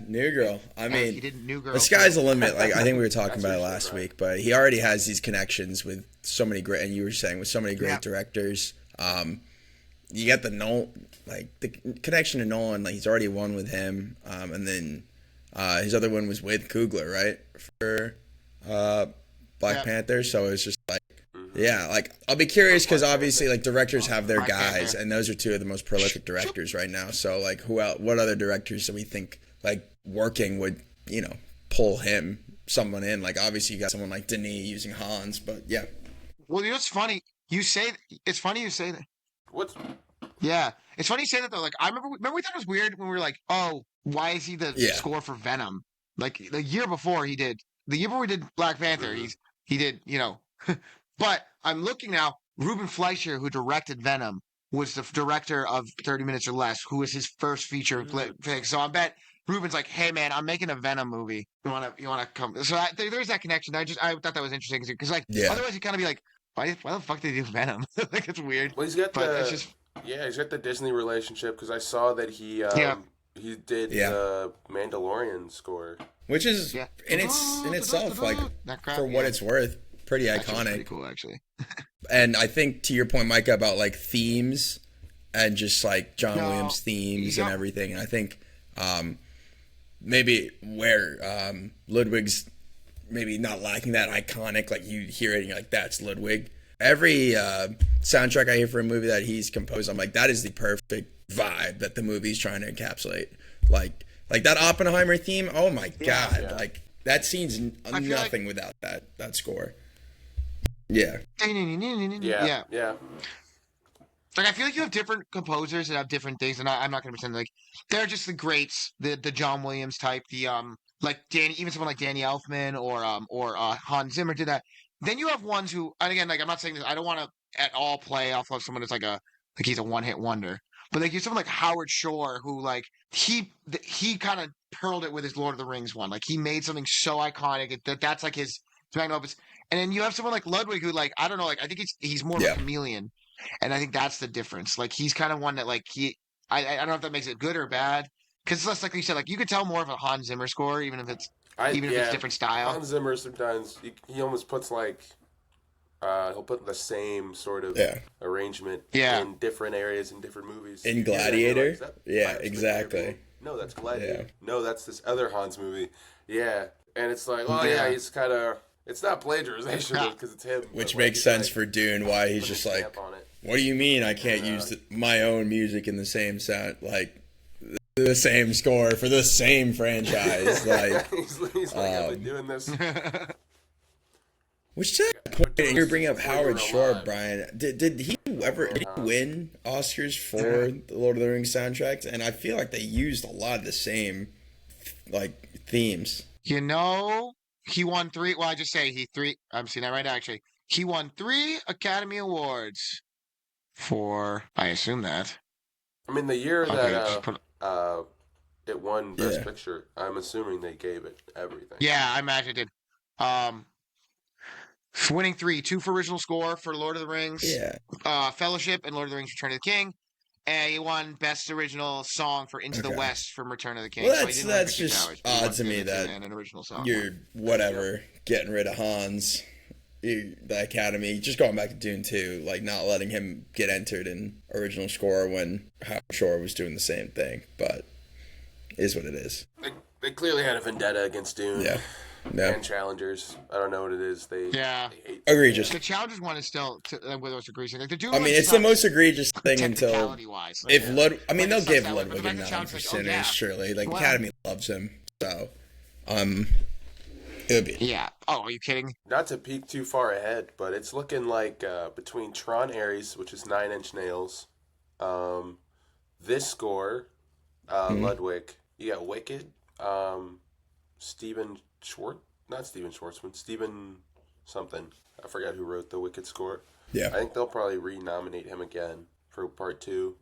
New Girl. I mean, the sky's the limit. Like I think we were talking about it last week, but he already has these connections with so many great, and you were saying with so many great directors. You get the connection to Nolan. Like he's already won with him, and then his other one was with Coogler, right, for Black Panther. So it's just like, like I'll be curious because obviously like directors have their guys, and those are two of the most prolific directors right now. So like who else? What other directors do we think like working would pull someone in? Like obviously you got someone like Denis using Hans, but yeah. Well, it's funny. It's funny you say that. What's? Yeah, it's funny you say that though. Like I remember we thought it was weird when we were like, oh, why is he the score for Venom? Like the year before we did Black Panther, he did. But I'm looking now. Ruben Fleischer, who directed Venom, was the director of 30 Minutes or Less, who was his first feature pick. So I bet Ruben's like, hey man, I'm making a Venom movie. You wanna come? So there's that connection. I thought that was interesting because otherwise you kind of be like, why the fuck did he do Venom? Like it's weird. Well, he's got he's got the Disney relationship because I saw that he did the Mandalorian score, which is in itself like for what it's worth, pretty iconic. Pretty cool, actually. And I think to your point, Micah, about like themes and just like John Williams themes and everything. And I think maybe where Ludwig's maybe not lacking that iconic, like you hear it and you're like, that's Ludwig. Every soundtrack I hear for a movie that he's composed, I'm like, that is the perfect vibe that the movie's trying to encapsulate. Like that Oppenheimer theme, oh my God. Like that scene's nothing without that score. Yeah. Yeah. Like I feel like you have different composers that have different things, and I'm not going to pretend like they're just the greats, the John Williams type, the like even someone like Danny Elfman or Hans Zimmer did that. Then you have ones who, and again, like I'm not saying this, I don't want to at all play off of someone that's like he's a one-hit wonder, but like you have someone like Howard Shore who like he kind of pearled it with his Lord of the Rings one. Like he made something so iconic that's like his magnum opus. And then you have someone like Ludwig who like I don't know, like I think he's more of a chameleon, and I think that's the difference. Like he's kind of one that like I don't know if that makes it good or bad. Because it's less like you said, like you could tell more of a Hans Zimmer score, even if it's different style. Hans Zimmer sometimes he almost puts like he'll put the same sort of arrangement in different areas in different movies. In Gladiator, exactly. No, that's Gladiator. No, that's this other Hans movie. Yeah, and it's like, well, he's kind of. It's not plagiarization because it's him. Which makes sense for Dune. Why he's just like, what do you mean I can't use my own music in the same sound? Like. the same score for the same franchise. Like, he's like, I've been doing this. which to that point, you're bringing up Before you Howard were Shore, alive. Brian. Did he win Oscars for the Lord of the Rings soundtracks? And I feel like they used a lot of the same like themes. You know, he won 3. Well, I just say I'm seeing that right now, actually. He won 3 Academy Awards for, I assume that. I mean, the year Okay, that just put- it won Best Yeah. Picture, I'm assuming they gave it everything. Yeah, I imagine it did. Winning 3, 2 for original score for Lord of the Rings, Yeah. Fellowship, and Lord of the Rings: Return of the King. And he won Best Original Song for Into the Okay. West from Return of the King. Well, So he didn't win that's for Two just Towers, but he odd won to me Phoenix that and an original song. You're whatever getting rid of Hans, the Academy, just going back to Dune 2, like not letting him get entered in original score when Howard Shore was doing the same thing. But is what it is. They clearly had a vendetta against Dune. Yeah. No. And Challengers. I don't know what it is. They hate. Egregious. The Challengers one is still with us egregious. Like the Dune I mean, one it's the most egregious thing until technicality-wise. if Lud. I mean, Like, they'll it's give not that way, but Ludwig the a fact that nod Challengers for like, oh, Sinners, yeah. surely. Like, Well- Academy loves him, so it would be. Yeah. Oh, are you kidding? Not to peek too far ahead, but it's looking like between Tron Ares, which is 9 Inch Nails, this score, Ludwig, you got Wicked, Steven Schwartz, not Steven Schwartzman, Steven something. I forgot who wrote the Wicked score. Yeah. I think they'll probably re-nominate him again for part 2.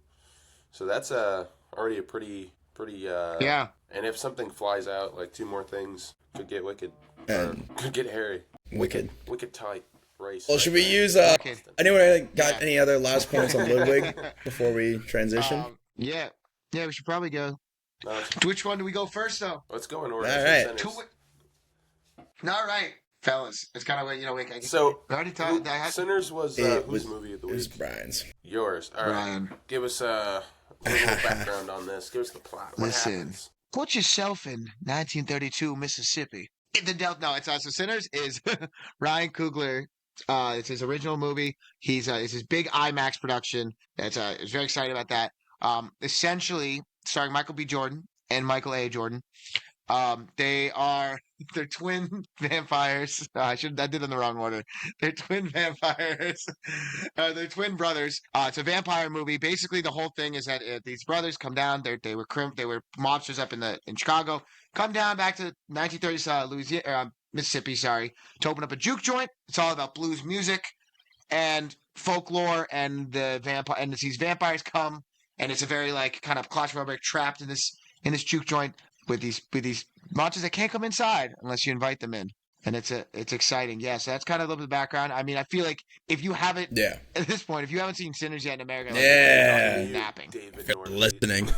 So that's already a pretty Yeah. And if something flies out, like 2 more things, could get Wicked. And Could get Harry. Wicked. Wicked tight race. Well, right should we there. use Wicked. anyone got Yeah. any other last points on Ludwig before we transition? Yeah. Yeah, we should probably go. No, Which one do we go first, though? let's go in order. All right. Sinners. All right, fellas. It's kind of what, I So, I already talked. I had Sinners was It whose was- movie of the It was week? Brian's. Yours. All right. Ryan. Give us a little background on this. Give us the plot. What Listen. happens? Put yourself in 1932 Mississippi. It's So Sinners is Ryan Coogler. It's his original movie. It's his big IMAX production. It's very excited about that. Essentially starring Michael B. Jordan and Michael A. Jordan. They're twin vampires. I did it in the wrong order. They're twin vampires. They're twin brothers. It's a vampire movie. Basically, the whole thing is that these brothers come down. They were mobsters up in Chicago. Come down back to 1930s Mississippi. Sorry, to open up a juke joint. It's all about blues music and folklore and the vampire. And these vampires come, and it's a very like kind of claustrophobic, trapped in this juke joint with these monsters that can't come inside unless you invite them in. And it's exciting. Yeah, so that's kind of a little bit of the background. I mean, I feel like if you haven't Yeah. at this point, if you haven't seen Sinners yet in America, like, Yeah. you're napping. David If you're Norton. listening.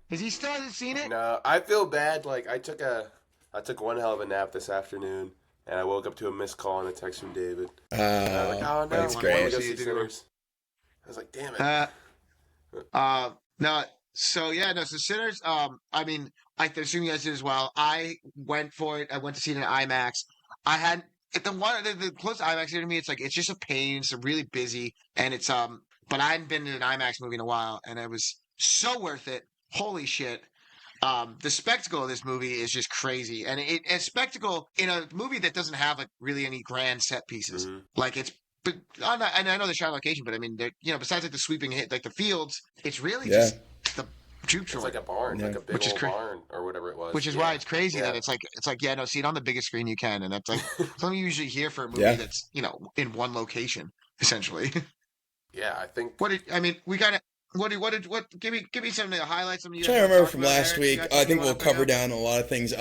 Is he still hasn't seen it? No, I feel bad. Like I took one hell of a nap this afternoon, and I woke up to a missed call and a text from David. And I was like, oh no, that's I great. want to go See see it, dude. Sinners. I was like, damn it. No. So yeah, no. So Sinners. I mean, I assume you guys did as well. I went for it. I went to see it in IMAX. I had the closest IMAX here to me. It's just a pain. It's really busy, and it's But I hadn't been to an IMAX movie in a while, and it was so worth it. Holy shit. The spectacle of this movie is just crazy, and a spectacle in a movie that doesn't have like really any grand set pieces. Mhm. Like it's, but and I know they shot on location, but I mean, besides like the sweeping hit, like the fields, it's really Yeah. just the juke It's joint. like a barn, Yeah. like a big Which is old barn or whatever it was. Which is Yeah. why it's crazy Yeah. that it's like see it on the biggest screen you can, and that's like something you usually hear for a movie Yeah. that's in one location essentially. Yeah, I think. We got to. Give me some of the highlights. Some of you Trying to guys remember talked from about, last Eric, week. you got I something think you we'll wanna bring cover up? down a lot of things.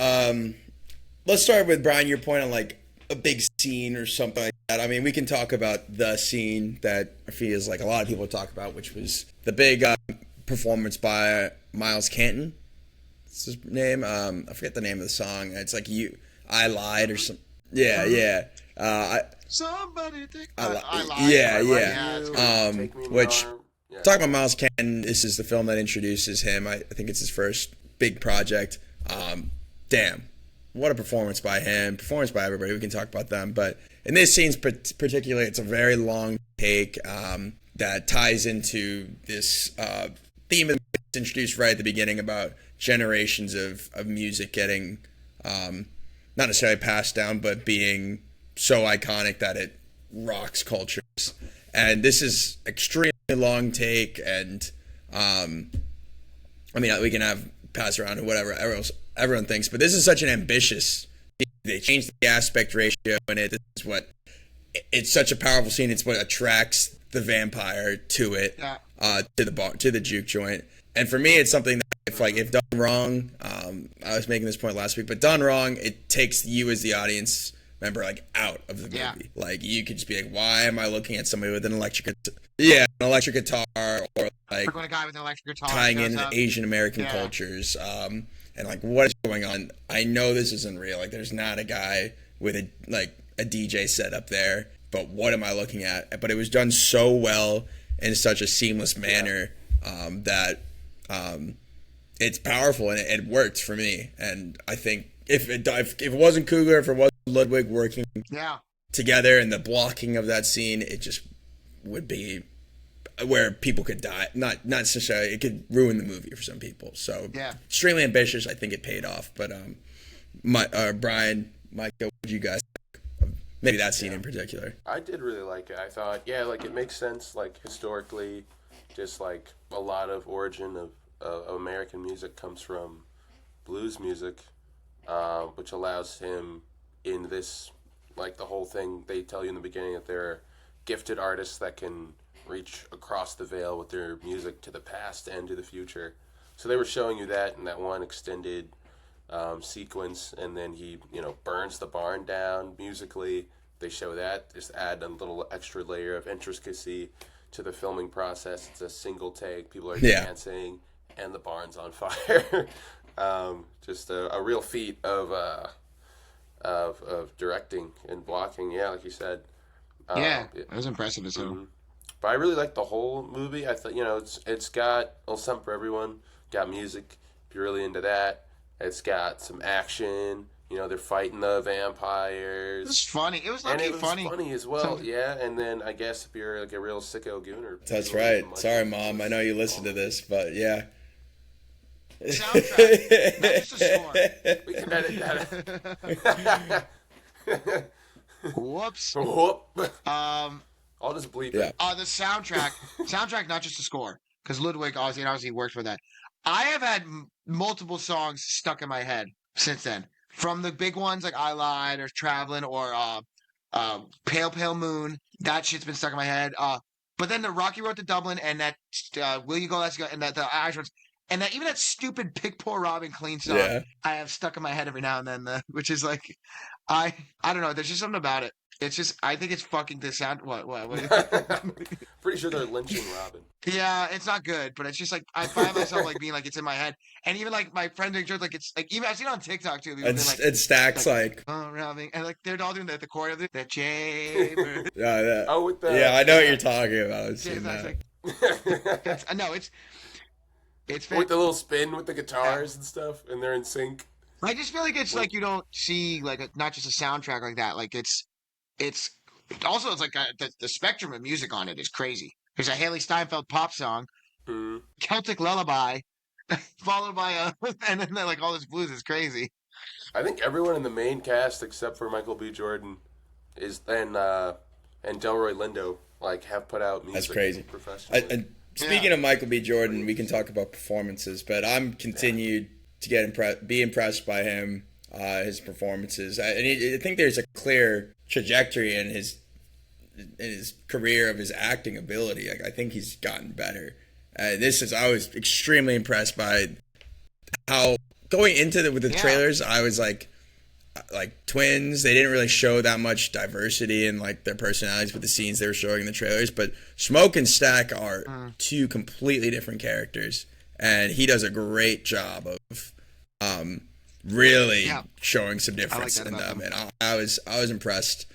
Let's start with Brian. Your point on like a big scene or something like that. I mean, we can talk about the scene that I feel is like a lot of people talk about, which was the big performance by Miles Canton. That's his name. I forget the name of the song. It's like I lied or something. Yeah. Somebody take. I lied. I lied. Yeah. Take me in the Which arm. Yeah. talking about Miles Canton, this is the film that introduces him. I think it's his first big project. Damn, what a performance by him. Performance by everybody. We can talk about them, but in this scene particularly, it's a very long take that ties into this theme of the introduced right at the beginning about generations of music getting not necessarily passed down, but being so iconic that it rocks cultures. And this is extremely long take, and I mean, we can have pass around to whatever everyone thinks, but this is such an ambitious. They changed the aspect ratio in it. This is what it's such a powerful scene. It's what attracts the vampire to it, to the juke joint. And for me, it's something that if done wrong, I was making this point last week, but done wrong, it takes you as the audience member out of the movie. Yeah. Like you could just be like, why am I looking at somebody with an electric guitar, or like a guy with an electric guitar tying in Asian American cultures, and like what is going on? I know this isn't real. Like there's not a guy with a DJ set up there, but what am I looking at? But it was done so well in such a seamless manner that it's powerful, and it worked for me. And I think if it wasn't Coogler, if it wasn't Ludwig working together and the blocking of that scene, it just would be where people could die. Not necessarily, it could ruin the movie for some people. So extremely ambitious. I think it paid off. But Brian, Micah, what did you guys think of maybe that scene in particular? I did really like it. I thought, it makes sense, like historically, just like a lot of origin of American music comes from blues music, which allows him in this, like the whole thing, they tell you in the beginning that they're gifted artists that can reach across the veil with their music to the past and to the future. So they were showing you that in that one extended sequence, and then he, burns the barn down musically. They show that, just add a little extra layer of intricacy to the filming process. It's a single take, people are dancing, and the barn's on fire. Just a real feat of directing and blocking. Yeah, like you said. It was impressive as hell. Mm-hmm. But I really liked the whole movie. I thought, it's got a little something for everyone. Got music, if you're really into that. It's got some action. They're fighting the vampires. It was funny. It was funny. And it was funny as well, And then I guess if you're like a real sicko gooner. That's right. Sorry, Mom. I know you listen to this, but yeah. Soundtrack, not just a score. We can edit that. Whoops. I'll just bleep it. The soundtrack, not just a score, because Ludwig obviously worked for that. I have had multiple songs stuck in my head since then. From the big ones like I Lied or Traveling or Pale Pale Moon, that shit's been stuck in my head. But then the Rocky Road to Dublin and that Will You Go, Let's Go, and the Irish ones, and even that stupid Pick Poor Robin Clean song, I have stuck in my head every now and then, which is like, I don't know, there's just something about it. It's just, I think it's fucking the sound. What? Pretty sure they're lynching Robin. Yeah, it's not good, but it's just like, I find myself like being like, it's in my head. And even like my friend Jokes, like it's like, even I've seen it on TikTok too. And Stacks like, oh, Robin. And like, they're all doing the choreo of the chamber. Oh, with the. Yeah, I know what you're talking about. No, it's with the little spin with the guitars and stuff, and they're in sync. I just feel like it's like you don't see like not just a soundtrack like that. Like it's also it's like the spectrum of music on it is crazy. There's a Haley Steinfeld pop song, Celtic Lullaby, followed by and then like all this blues is crazy. I think everyone in the main cast except for Michael B. Jordan and Delroy Lindo have put out music. That's crazy. Professionally. And speaking of Michael B. Jordan, we can talk about performances, but I'm continued to be impressed by him, his performances. I think there's a clear trajectory in his career of his acting ability. I think he's gotten better. I was extremely impressed by how going into with the trailers, I was like twins. They didn't really show that much diversity in like their personalities with the scenes they were showing in the trailers. But Smoke and Stack are two completely different characters, and he does a great job of really showing some difference in them. And I was impressed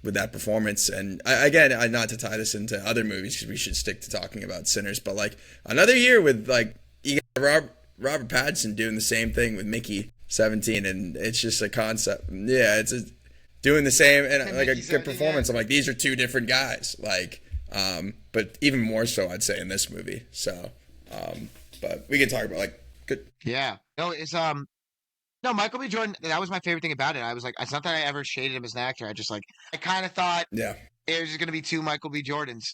with that performance. And again, not to tie this into other movies because we should stick to talking about Sinners, but like another year with like you got Robert Pattinson doing the same thing with Mickey 17, and it's just a concept. Yeah, it's doing the same and like a good performance. I'm like, these are two different guys. Like, but even more so, I'd say in this movie. So But we can talk about like good. Yeah. No, it's no, Michael B. Jordan, that was my favorite thing about it. I was like, it's not that I ever shaded him as an actor. I kind of thought Yeah, it was just going to be two Michael B. Jordans.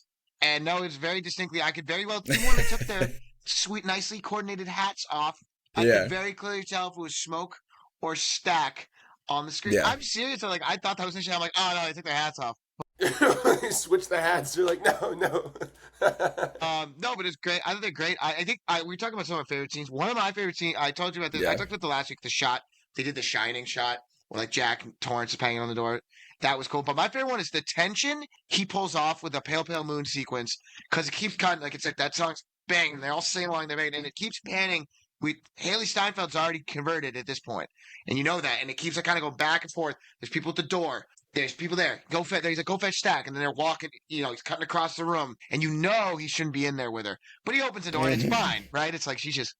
And no, it's very distinctly, I could very well, even when they took their sweet, nicely coordinated hats off, I yeah. could very clearly tell if it was Smoke or Stack on the screen. Yeah. I'm serious. Like, I thought that was interesting. I'm like, oh no, they took their hats off. Switch the hats. You're like, no. No, but it's great. I think they're great. I think we were talking about some of my favorite scenes. One of my favorite scenes, I told you about this. Yeah. I talked about the last week, the shot. They did the Shining shot where like Jack Torrance is banging on the door. That was cool. But my favorite one is the tension he pulls off with the Pale Pale Moon sequence because it keeps cutting. Like it's like that song's bang. And they're all singing along their bang, and it keeps panning. Haley Steinfeld's already converted at this point, and you know that. And it keeps like kind of going back and forth. There's people at the door. There's people there. Go fetch. He's like, go fetch Stack, and then they're walking. You know, he's cutting across the room, and you know he shouldn't be in there with her, but he opens the door, and it's fine, right? It's like she's just,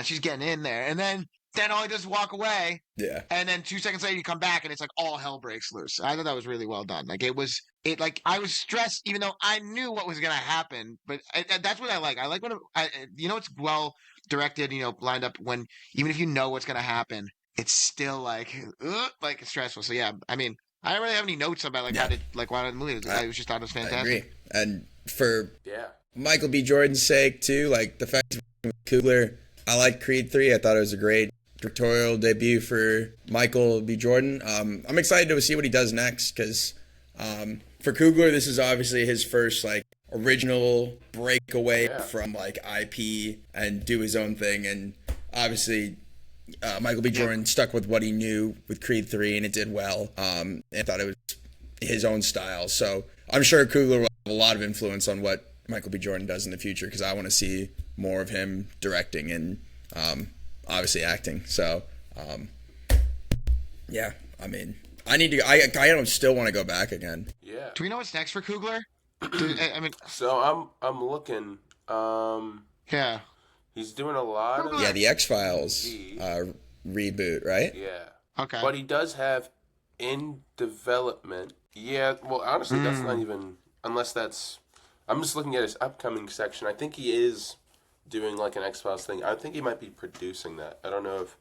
she's getting in there, and then all he does is walk away. Yeah. And then 2 seconds later, you come back, and it's like all hell breaks loose. I thought that was really well done. Like it like I was stressed, even though I knew what was gonna happen. But that's what I like. I like when it's well directed, lined up. When even if you know what's gonna happen, it's still like stressful. So yeah, I mean. I don't really have any notes about how the movie is. I was just thought it was fantastic. I agree. And for Michael B. Jordan's sake too, like the fact with Coogler, I like Creed 3. I thought it was a great directorial debut for Michael B. Jordan. I'm excited to see what he does next because for Coogler, this is obviously his first like original breakaway from like IP and do his own thing, and obviously. Michael B. Jordan stuck with what he knew with Creed 3, and it did well. And thought it was his own style. So I'm sure Coogler will have a lot of influence on what Michael B. Jordan does in the future because I want to see more of him directing and obviously acting. So yeah, I mean, I need to. I don't still want to go back again. Yeah. Do we know what's next for Coogler? I mean, so I'm looking. Yeah. He's doing a lot of the X-Files reboot, right? Yeah. Okay. But he does have in development. Yeah, well, honestly, that's not even unless that's. I'm just looking at his upcoming section. I think he is doing like an X-Files thing. I think he might be producing that. I don't know if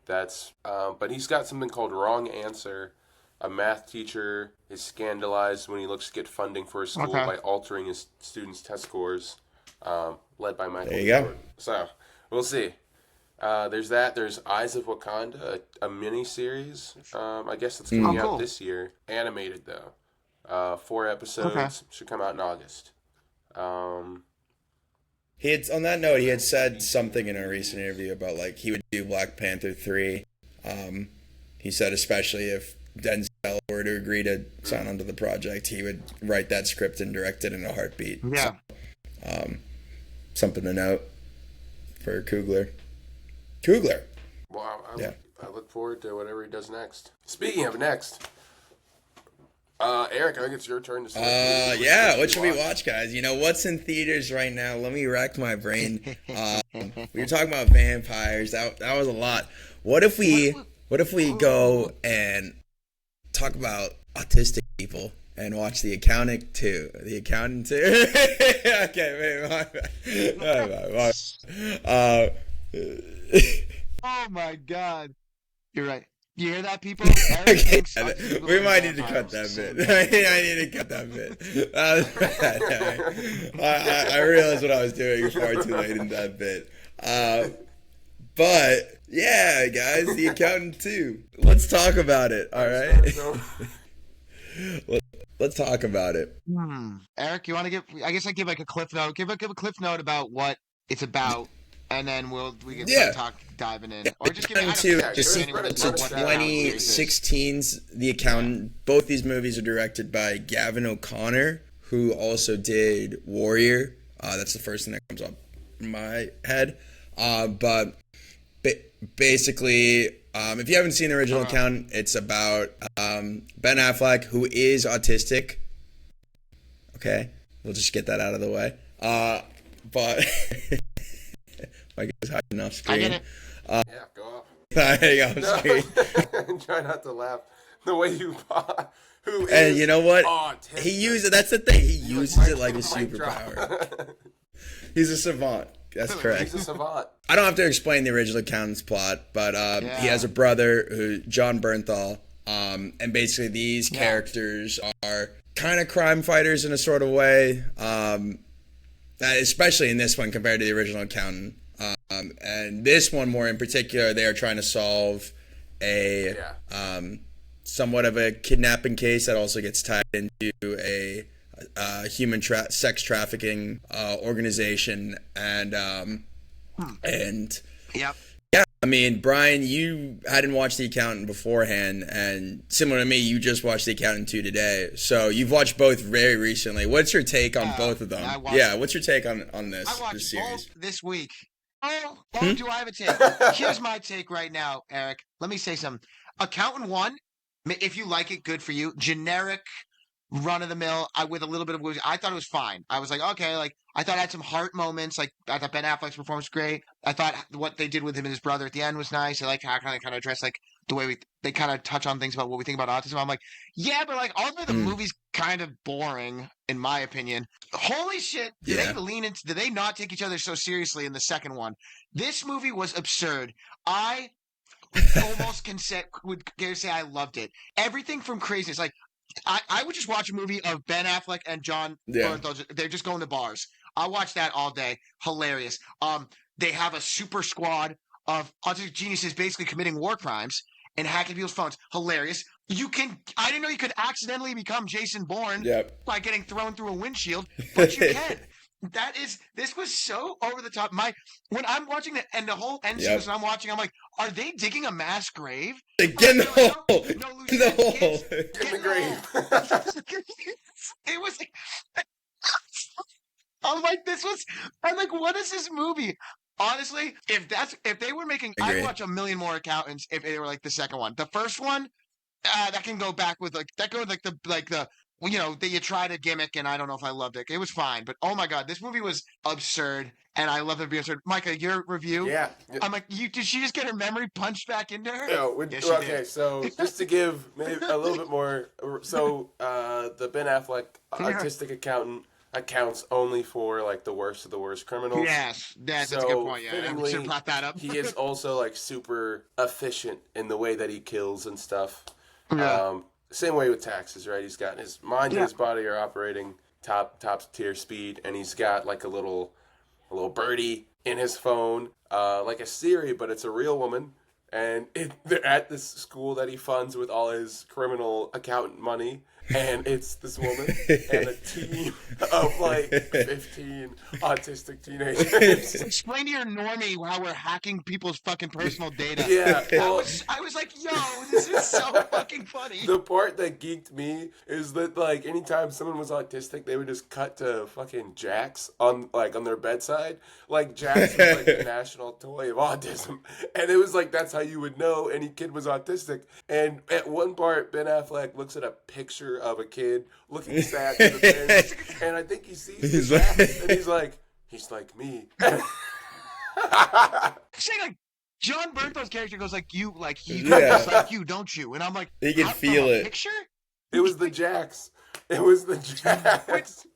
that's. But he's got something called Wrong Answer. A math teacher is scandalized when he looks to get funding for his school by altering his students' test scores. Led by Michael. There you go. So we'll see. There's that. There's Eyes of Wakanda, a mini series. I guess it's coming out this year. Animated though. 4 episodes. Okay. Should come out in August. He had on that note. He had said something in a recent interview about like he would do Black Panther 3. He said especially if Denzel were to agree to sign onto the project, he would write that script and direct it in a heartbeat. Yeah. So, something to note for Coogler. Well, I look forward to whatever he does next. Speaking of next, Eric, I think it's your turn to say. What should we watch, guys? What's in theaters right now? Let me rack my brain. We were talking about vampires. That was a lot. What if we go and talk about autistic people? And watch The Accountant 2. The Accountant 2? Okay, wait, my bad. Oh my God. You're right. You hear that, people? Okay, we might need to cut that bit. I need to cut that bit. I realized what I was doing far too late in that bit. But, yeah, guys, The Accountant 2. Let's talk about it, all right? Let's talk about it. Eric, you want to give? I guess I give like a cliff note. Give a cliff note about what it's about, and then we can start diving in, or just give it to 2016's The Accountant. Both these movies are directed by Gavin O'Connor, who also did Warrior. That's the first thing that comes up in my head. But basically. If you haven't seen the original Accountant, it's about Ben Affleck, who is autistic. Okay, we'll just get that out of the way. But Mike is hiding off screen. I get it. Go off. Hiding off screen. Try not to laugh. The way you who and is you know what? Autistic. He uses it. That's the thing. He uses it like a superpower. He's a savant. That's correct. He's a savant. I don't have to explain the original accountant's plot, but he has a brother, John Bernthal, and basically these characters are kind of crime fighters in a sort of way, especially in this one compared to the original accountant. And this one more in particular, they are trying to solve a somewhat of a kidnapping case that also gets tied into a human sex trafficking organization, and Yep. yeah, I mean, Brian, you hadn't watched The Accountant beforehand, and similar to me, you just watched The Accountant 2 today. So you've watched both very recently. What's your take on both of them? What's your take on this series? Both this week. Oh, do I have a take? Here's my take right now, Eric. Let me say something. Accountant 1, if you like it, good for you. Generic, run-of-the-mill, with a little bit of woozy. I thought it was fine. I was like, okay, like, I thought it had some heart moments. Like, I thought Ben Affleck's performance was great. I thought what they did with him and his brother at the end was nice. I like how kind of address, like, the way they kind of touch on things about what we think about autism. I'm like, yeah, but, like, ultimately the movie's kind of boring, in my opinion. Holy shit, did they not take each other so seriously in the second one? This movie was absurd. I almost would say I loved it. Everything from craziness, like, I would just watch a movie of Ben Affleck and John Bernthal. They're just going to bars. I'll watch that all day. Hilarious. They have a super squad of autistic geniuses basically committing war crimes and hacking people's phones. Hilarious. I didn't know you could accidentally become Jason Bourne by getting thrown through a windshield, but you can. This was so over the top. When I'm watching the whole end sequence I'm watching, I'm like, are they digging a mass grave? Get in the hole. Get in the hole. Get in the grave. It was like, I'm like, what is this movie? Honestly, if they were making, I'd watch a million more accountants if they were like the second one. The first one, that can go back with the that you tried a gimmick, and I don't know if I loved it. It was fine, but oh my god, this movie was absurd, and I love it being absurd. Micah, your review? Yeah. I'm like, did she just get her memory punched back into her? No, yes, okay, so just to give maybe a little bit more, so the Ben Affleck artistic accountant accounts only for like the worst of the worst criminals. Yes, that's a good point. Yeah, I should have brought that up. He is also like super efficient in the way that he kills and stuff. Yeah. Same way with taxes, right? He's got his mind and his body are operating top tier speed, and he's got like a little birdie in his phone, like a Siri, but it's a real woman. And they're at this school that he funds with all his criminal accountant money. And it's this woman and a team of like 15 autistic teenagers. Explain to your normie how we're hacking people's fucking personal data. Yeah. Well, I was like, yo, this is so fucking funny. The part that geeked me is that like anytime someone was autistic, they would just cut to fucking Jax on their bedside. Like Jax was like the national toy of autism. And it was like that's how you would know any kid was autistic. And at one part, Ben Affleck looks at a picture of a kid looking sad to the bench, and I think he sees Jax, and he's like me. Saying like John Bernthal's character goes like you, like he looks like you, don't you? And I'm like, he can feel it. Picture? It was the Jax. It was the Jax.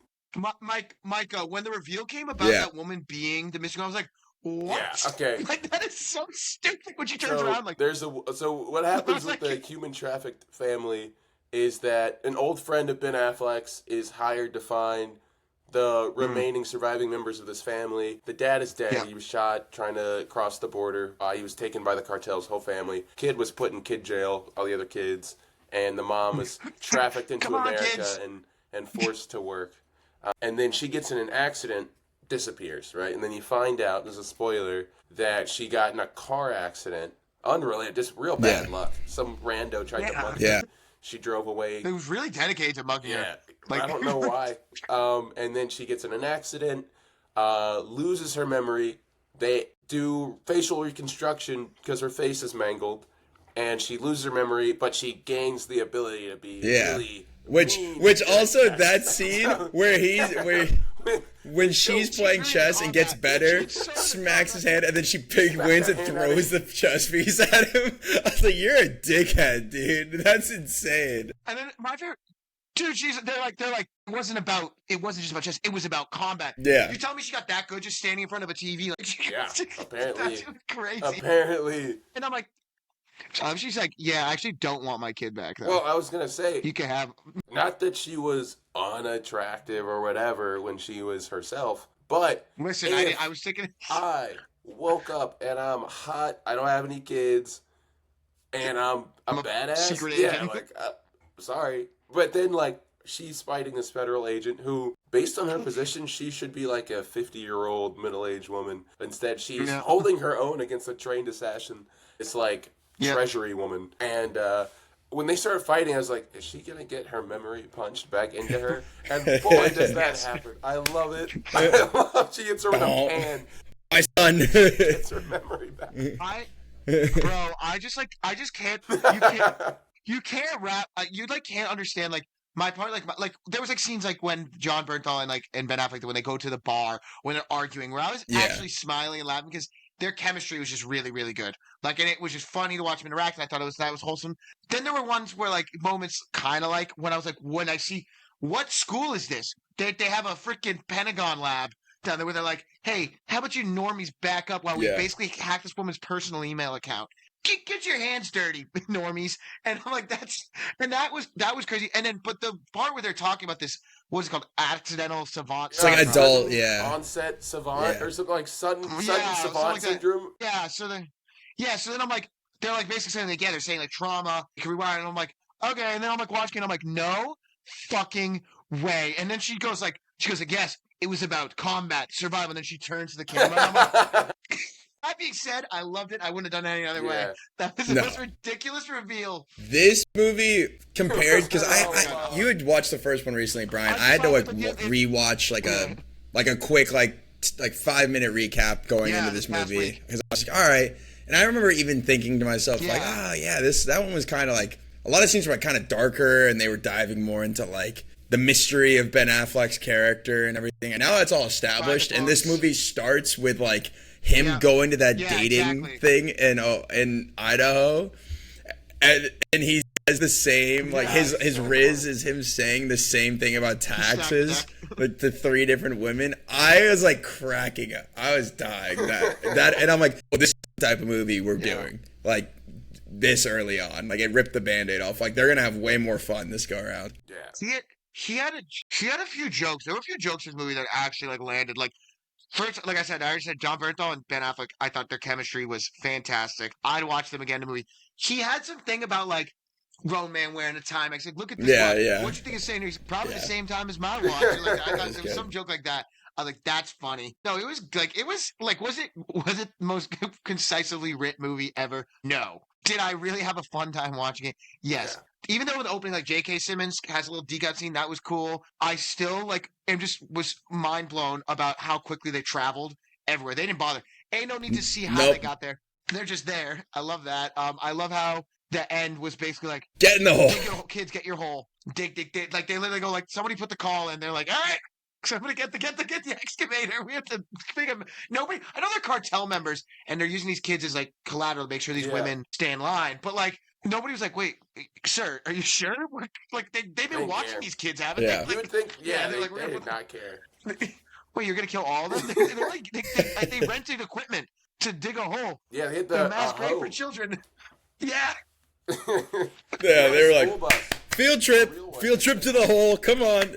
Micah, when the reveal came about that woman being the mystery, I was like, what? Yeah, okay. Like that is so stupid when she turns around. Like so what happens with the human trafficked family is that an old friend of Ben Affleck's is hired to find the remaining surviving members of this family. The dad is dead. Yeah. He was shot trying to cross the border. He was taken by the cartel's whole family. Kid was put in kid jail, all the other kids, and the mom was trafficked into America and forced to work. And then she gets in an accident, disappears, right? And then you find out, there's a spoiler, that she got in a car accident, unrelated, just real bad luck. Some rando tried to mug her. She drove away. He was really dedicated to mugging her. I don't know why. And then she gets in an accident, loses her memory. They do facial reconstruction because her face is mangled, and she loses her memory, but she gains the ability to be really Which also that scene where when she's playing chess and gets better, smacks his hand, and then she wins and throws the chess piece at him. I was like, you're a dickhead, dude. That's insane. And then my favorite, Dude, they're like, it wasn't just about chess. It was about combat. Yeah. You tell me she got that good just standing in front of a TV? Like, Yeah, apparently. that's crazy. Apparently. And I'm like, she's like, yeah, I actually don't want my kid back, though. Well, I was going to say, You can have. not that she was unattractive or whatever when she was herself, but Listen, if I was thinking. I woke up and I'm hot, I don't have any kids, and I'm a badass. Secret yeah, agent. like, sorry. But then, like, she's fighting this federal agent who, based on her position, she should be like a 50-year-old middle-aged woman. Instead, she's holding her own against a trained assassin. It's like Treasury woman. And when they started fighting, I was like, is she going to get her memory punched back into her? And boy, does that happen. I love it. I love she hits her with a pan. My son. Gets her memory back. Bro, I just can't. You can't rap. You like can't understand like my part. Like there was like scenes like when John Bernthal and Ben Affleck when they go to the bar when they're arguing, where I was actually smiling and laughing because their chemistry was just really, really good. Like, and it was just funny to watch them interact. And I thought that was wholesome. Then there were ones where like moments kind of like when I was like, when I see what school is this? They have a freaking Pentagon lab down there where they're like, hey, how about you normies back up while we basically hack this woman's personal email account? Get your hands dirty, normies. And I'm like, that was crazy. And then, but the part where they're talking about this, what is it called? Accidental savant. It's like adult, onset savant or something like sudden savant like syndrome. So then I'm like, they're like basically saying again, they're saying like trauma, it can rewind, and I'm like, okay. And then I'm like watching, and I'm like, no fucking way. And then she goes like, yes, it was about combat, survival. And then she turns to the camera. And I'm like, that being said, I loved it. I wouldn't have done it any other way. That was the most ridiculous reveal. This movie compared because you had watched the first one recently, Brian. I had to like rewatch like a quick like 5-minute recap going into this movie because I was like, all right. And I remember even thinking to myself like, that one was kind of like a lot of scenes were like kind of darker and they were diving more into like the mystery of Ben Affleck's character and everything. And now that's all established. And this movie starts with like him going to that dating thing in Idaho, and he says the same like his riz is him saying the same thing about taxes like to 3 different women. I was like cracking up. I was dying that and I'm like, well, this is the type of movie we're doing like this early on. Like it ripped the Band-Aid off. Like they're gonna have way more fun this go around. She had a few jokes. There were a few jokes in this movie that actually like landed. Like first, like I already said, John Bernthal and Ben Affleck, I thought their chemistry was fantastic. I'd watch them again in the movie. He had some thing about like grown man wearing a time. I said, look at this watch. What you think of saying? He's probably the same time as my watch. Like, I thought there was some joke like that. I was like, that's funny. No, it was was it the most concisely written movie ever? No. Did I really have a fun time watching it? Yes. Yeah. Even though the opening, like J.K. Simmons has a little decut scene, that was cool. I still was mind blown about how quickly they traveled everywhere. They didn't bother. Ain't no need to see how they got there. They're just there. I love that. I love how the end was basically like, get in the hole. Kids, get your hole. Dig. Like they literally go like, somebody put the call in. They're like, all right. Somebody get the excavator. We have to think of nobody. I know they're cartel members and they're using these kids as like collateral to make sure these women stay in line. But like nobody was like, wait, sir, are you sure? Like they've been watching these kids, haven't they? Like, you would think, they did not care. Wait, you're gonna kill all of them? They rented equipment to dig a hole. Yeah, they hit the mass grave for children. Yeah. They were like, field trip to the hole. Come on.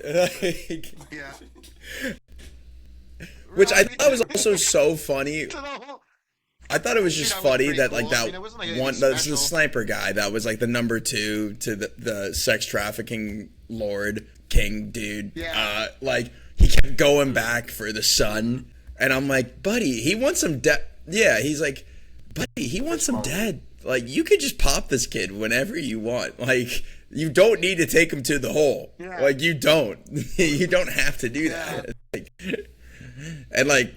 Which I thought was also so funny. I thought it was just funny that like that one, the sniper guy that was like the number 2 to the sex trafficking lord king dude. Like he kept going back for the son, and I'm like, buddy, he wants him dead. Yeah, he's like, buddy, he wants him dead. Like you could just pop this kid whenever you want. Like you don't need to take him to the hole. Like you don't. You don't have to do that. Like, and like.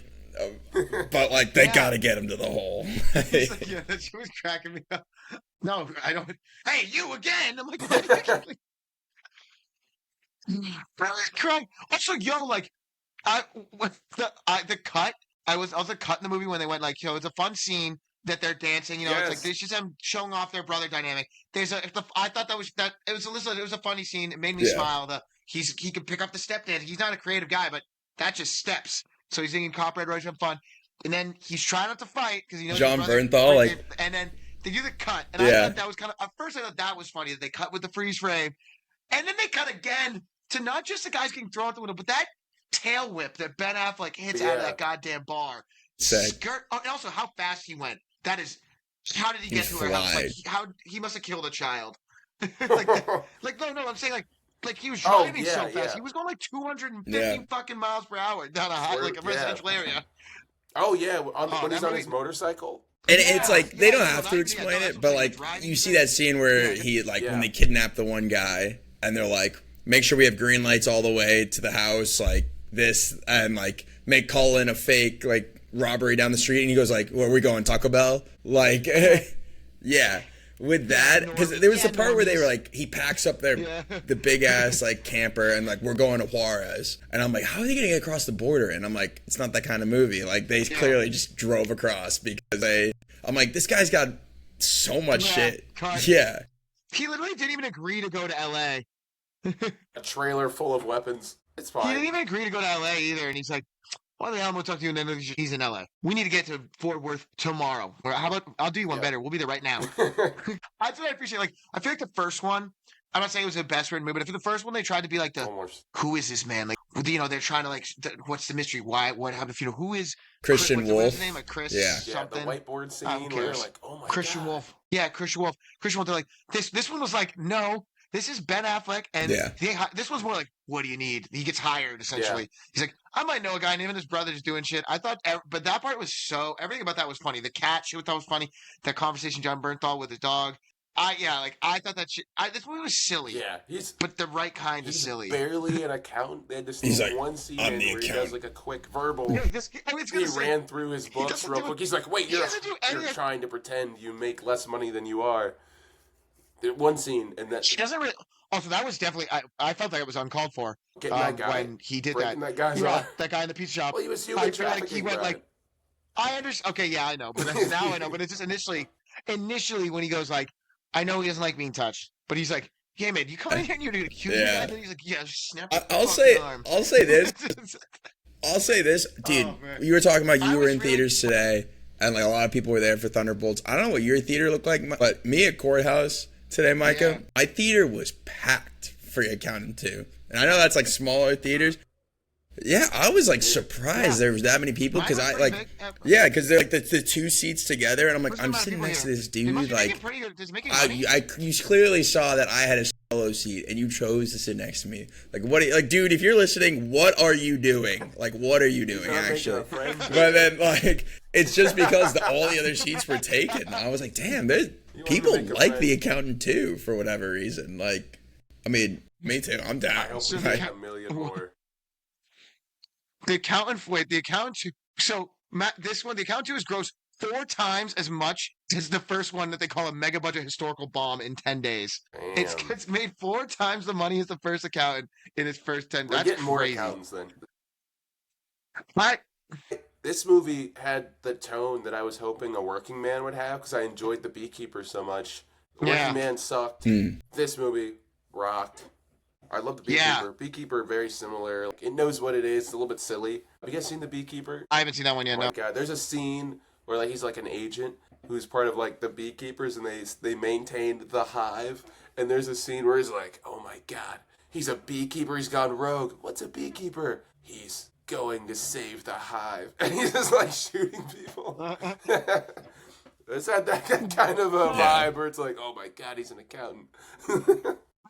But like they gotta get him to the hole. She was cracking me up. No, I don't. Hey, you again? I'm like, I was crying. Also, like, the cut. I was a cut in the movie when they went like, it's a fun scene that they're dancing. You know, it's like Yes. this is them showing off their brother dynamic. I thought it was a funny scene. It made me Yeah. smile. He could pick up the step dance. He's not a creative guy, but that just steps. So he's singing Copyright Roach having fun, and then he's trying not to fight because he knows John his brother, Bernthal, like, and then they do the cut, and I Yeah. thought that was kind of at first I thought that was funny that they cut with the freeze frame, and then they cut again to not just the guys getting thrown out the window, but that tail whip that Ben Affleck hits out of Yeah. that goddamn bar. Sick. And also how fast he went. That is, how did he get to her house? Like, he must have killed a child. like no, I'm saying like he was driving so fast. yeah. He was going like 250 Yeah. fucking miles per hour down like a residential area. Oh yeah, when that he's on movie- his motorcycle. And Yeah, it's like they yeah, don't no, have that- to yeah, explain no, that's it, what but I'm like saying, driving you see thing. that scene where Yeah. he like Yeah. when they kidnap the one guy and they're like, make sure we have green lights all the way to the house, like this, and like make call in a fake like robbery down the street, and he goes like, where are we going, Taco Bell? Like, yeah. With that, because there was the part where they were like, he packs up the big ass like camper and like we're going to Juarez, and I'm like, how are they gonna get across the border? And I'm like, it's not that kind of movie. Like they clearly just drove across because I'm like, this guy's got so much shit. cut. Yeah, He literally didn't even agree to go to L.A. A trailer full of weapons. It's He fine. didn't even agree to go to L.A. either, and he's like, why the hell am I talking to you? And then he's in L.A. We need to get to Fort Worth tomorrow. Or how about, I'll do you one better. We'll be there right now. That's what I appreciate. Like, I feel like the first one, I'm not saying it was the best written movie, but for the first one, they tried to be like Almost. who is this man? Like, you know, they're trying to like, what's the mystery? Why? What happened? You know, who is Christian what's Wolf. his name? Like Chris Yeah. something. Yeah, the whiteboard Who scene where you're cares? like, oh my Christian god. Wolf. Yeah, Christian Wolf. Christian Wolf. They're like, this one was like, no, this is Ben Affleck, and this one's more like, what do you need? He gets hired essentially. He's like, I might know a guy, and him and his brother's doing shit. I thought, but that part was everything about that was funny. The cat shit, I thought was funny. That conversation John Bernthal with his dog. I thought that shit. This movie was silly. Yeah, but the right kind of he's silly. barely an accountant. They had this He's like, one scene I'm the where he does accountant. like a quick verbal. Yeah, He ran through his books doesn't real do- quick. He's like, wait, he you're doesn't do any of- trying to pretend you make less money than you are. One scene, and that He doesn't really. Also, that was definitely. I felt like it was uncalled for. getting that guy when he did breaking that. that guy's Yeah, arm. that guy in the pizza shop. Well, he was I human feel like trafficking. he went Brian. like, I understand. Okay, yeah, I know, but now I know. But it's just initially when he goes like, I know he doesn't like being touched, but he's like, yeah, man, you come in here and you're gonna accuse me, Yeah. and then he's like, yeah, just snap. I'll your say fucking arm. I'll say this. I'll say this, dude. Oh, man. You were talking about I you were was in really- theaters today, and like a lot of people were there for Thunderbolts. I don't know what your theater looked like, but me at Courthouse today, Micah, Yeah. my theater was packed for Accountant 2. And I know that's like smaller theaters. Yeah, I was like surprised there was that many people because Mine I was like, pretty big. yeah, because they're like the two seats together, and I'm like, What's the I'm amount of sitting people next to here? this It must dude, be like. making pretty good. Does it make any money? You clearly saw that I had a solo seat and you chose to sit next to me. Like what? Like, dude, if you're listening, what are you doing? Like, what are you doing Not making actually? a friend. But then, like, it's just because all the other seats were taken. I was like, damn, there's people to make a like friend. The Accountant too for whatever reason. Like, I mean, me too. I'm I down. hope So we the get ca- a million more. The accountant 2. So Matt, this one, the accountant 2 is gross 4 times as much as the first one that they call a mega budget historical bomb in 10 days. Damn. It's made 4 times the money as the first accountant in its first 10. We're That's getting more crazy. accountants then. I, This movie had the tone that I was hoping a Working Man would have because I enjoyed The Beekeeper so much. Working Yeah. Man sucked. This movie rocked. I love The Beekeeper. Yeah. Beekeeper, very similar. Like, it knows what it is. It's a little bit silly. Have you guys seen The Beekeeper? I haven't seen that one yet. Oh my No. god, there's a scene where like he's like an agent who's part of like the beekeepers and they maintained the hive. And there's a scene where he's like, oh my god, he's a beekeeper, he's gone rogue. What's a beekeeper? He's going to save the hive. And he's just like shooting people. It's had that kind of a vibe where it's like, oh my god, he's an accountant.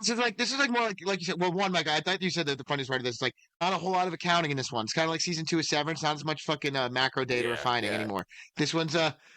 This is like more like you said. Well, one, Mike, I thought you said that the funniest part of this is like not a whole lot of accounting in this one. It's kind of like season 2 of Severance. Not as much fucking macro data Yeah, refining yeah. anymore. This one's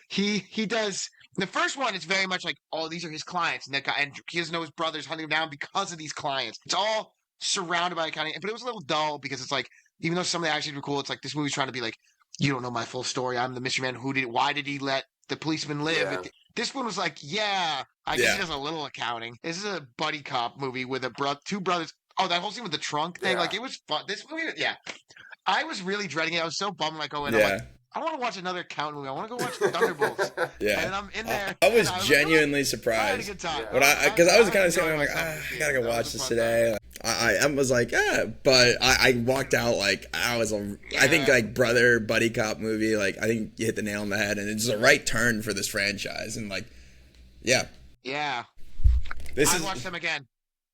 he does the first one. It's very much like, oh, these are his clients, and that guy, and he doesn't know his brother's hunting him down because of these clients. It's all surrounded by accounting, but it was a little dull because it's like, even though some of the actions were cool, it's like this movie's trying to be like, you don't know my full story. I'm the mystery man. Why did he let the policeman live? Yeah. This one was like, I guess he does a little accounting. This is a buddy cop movie with two brothers. Oh, that whole scene with the trunk thing, Yeah. like it was fun. This movie, yeah. I was really dreading it. I was so bummed. Like, oh, and Yeah. I'm like, I want to watch another accountant movie. I want to go watch Thunderbolts. Yeah. And I'm in there. I was and I genuinely I had a surprised. good time. But because I was kind of saying, enjoyed I'm like, myself I gotta go That was watch a this fun today. I was like, but I walked out like I think Yeah. like buddy cop movie, like I think you hit the nail on the head, and it's the right turn for this franchise, and like, yeah, Yeah. this I'd is watch them again.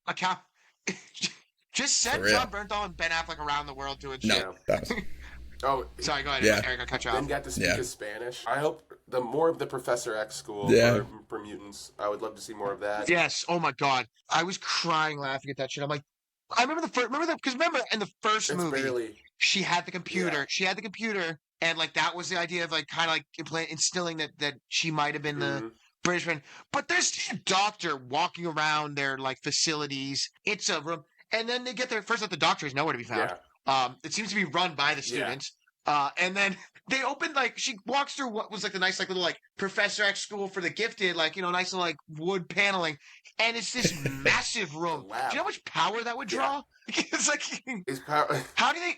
Account. Just For send real. John Bernthal and Ben Affleck around the world doing shit. no, that was- Oh, Sorry, go ahead. Yeah. Eric, I cut you Ben off. got to speak Yeah. his Spanish. I hope the more of the Professor X school Yeah. for mutants. I would love to see more of that. Yes. Oh my God. I was crying laughing at that shit. I'm like, I remember the first. Remember in the first It's movie, barely. she had the computer. Yeah. She had the computer, and like that was the idea of like kind of like instilling that she might have been the Mhm. British man. But there's a doctor walking around their like facilities. It's a room, and then they get there first. That the doctor is nowhere to be found. Yeah. It seems to be run by the Yeah. students. And then they opened like she walks through what was like the nice like little like Professor X school for the gifted, like nice little like wood paneling, and it's this massive room. Do lab. you know how much power that would Yeah. draw? It's like His power. how do they?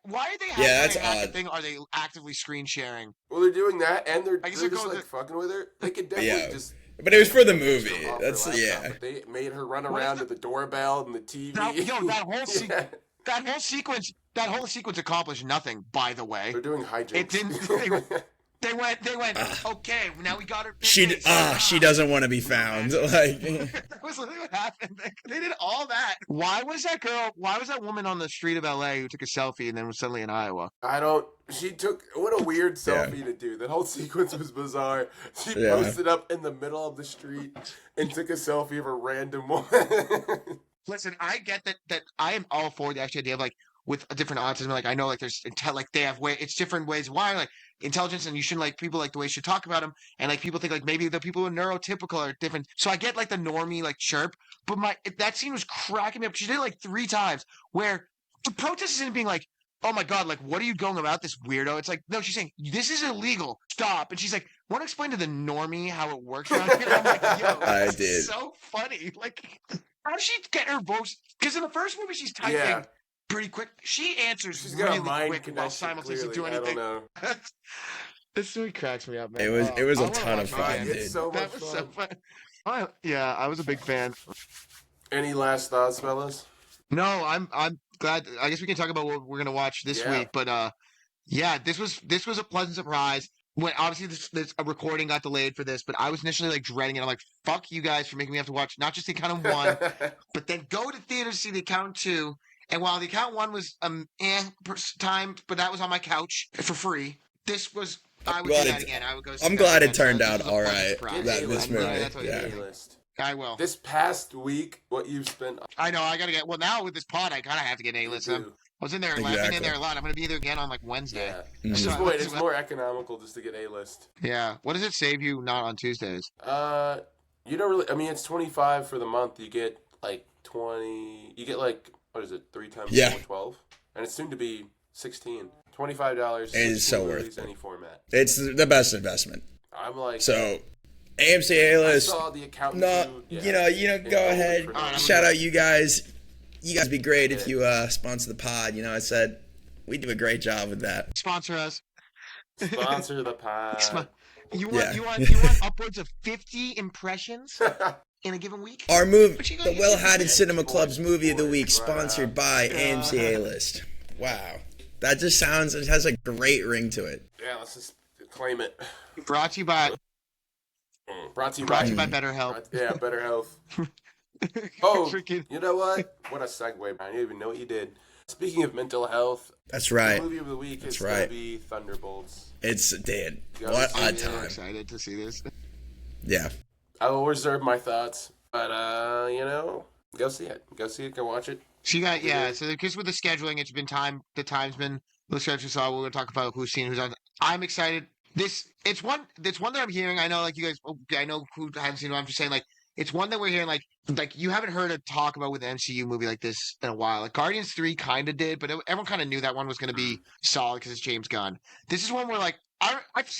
Why are they? Yeah, that's having odd. Thing? Are they actively screen sharing? Well, they're doing that, and they're I guess just they're going like to- fucking with her. They could definitely Yeah. just. but it was for the movie. turn off her That's laptop, yeah. but they made her run What around is to the doorbell and the TV. That whole Yeah. that whole sequence accomplished nothing. By the way, They're doing hijinks. It didn't- they went. Okay, now we got her. She fixed. she doesn't want to be found. Like That was literally what happened. They did all that. Why was that girl? Why was that woman on the street of LA who took a selfie and then was suddenly in Iowa? I don't. She took. What a weird Yeah. selfie to do. That whole sequence was bizarre. She Yeah. posted up in the middle of the street and took a selfie of a random woman. Listen, I get that I am all for the actual idea of like with a different autism. Like I know like there's like they have it's different ways. Why like intelligence and you shouldn't like people like the way you should talk about them and like people think like maybe the people who are neurotypical are different. So I get like the normie like chirp, but that scene was cracking me up. She did it like 3 times where the protest isn't being like, oh my God, like, what are you going about, this weirdo? It's like, no, she's saying, this is illegal. Stop. And she's like, want to explain to the normie how it works around here? I'm like, yo, I this did. is so funny. Like, how does she get her voice? Because in the first movie, she's typing Yeah. pretty quick. She answers She's got really a mind quick while connection. simultaneously Clearly. doing I don't anything. know. This movie cracks me up, man. it was I a wanna ton of watch it fun, again. dude. It's so much That was so fun. fun. Yeah, I was a big fan. Any last thoughts, fellas? No, I'm glad. I guess we can talk about what we're gonna watch this Yeah. week. But yeah, this was a pleasant surprise. When obviously this a recording got delayed for this, but I was initially like dreading it. I'm like, fuck you guys for making me have to watch not just the Accountant 1, but then go to theater to see the Accountant 2. And while the Accountant 1 was timed, but that was on my couch for free. This was I would do glad that it- again. I would go. See I'm that glad it again. So turned this out was a all pleasant right. surprise. That Get this A-list. movie, that's what you yeah. do. A-list. I will. This past week, what you've spent. I know. I gotta get. Well, now with this pod, I kind of have to get an A-list. I do. was in there. I've been in Exactly. there a lot. I'm gonna be there again on like Wednesday. Yeah. Mhm. Just So- wait, it's more economical just to get A-list. Yeah. What does it save you not on Tuesdays? You don't really. I mean, it's 25 for the month. You get like 20. You get like what is it? 3 times Yeah. 4, 12, and it's soon to be 16. $25. It is 16 so worth movies, it. any format. It's the best investment. I'm like. So AMC I A-list. saw the accountant. No, too. Yeah. go ahead. For Alright, that. Shout out you guys. You guys be great if Yeah. you sponsor the pod. I said we do a great job with that. Sponsor us. Sponsor the pod. You want Yeah. you want upwards of 50 impressions in a given week? Our movie, What you the gonna get? Well-Hatted Cinema Club's movie of the week, Right. sponsored by AMC A-list. Wow, that just sounds. It has a great ring to it. Yeah, let's just claim it. Brought to you by Brought to you brought by. to you by BetterHelp. Yeah, better health. Oh, Freaking- you know what? What a segue, Brian. You didn't even know what you did. Speaking of mental health, That's the right. movie of the week is That's going to right. be Thunderbolts. It's dude. Yeah, What I'm a so time. excited to see this. Yeah. I will reserve my thoughts, but go see it. Go see it. Go watch it. She got So because with the scheduling, it's been time. The time's been the schedule. So we're gonna talk about who's seen who's on. I'm excited. It's one that I'm hearing. I know like you guys. I know who hasn't seen it. I'm just saying like it's one that we're hearing like you haven't heard a talk about with an MCU movie like this in a while. Like Guardians 3 kind of did, but everyone kind of knew that one was gonna be solid because it's James Gunn. This is one where like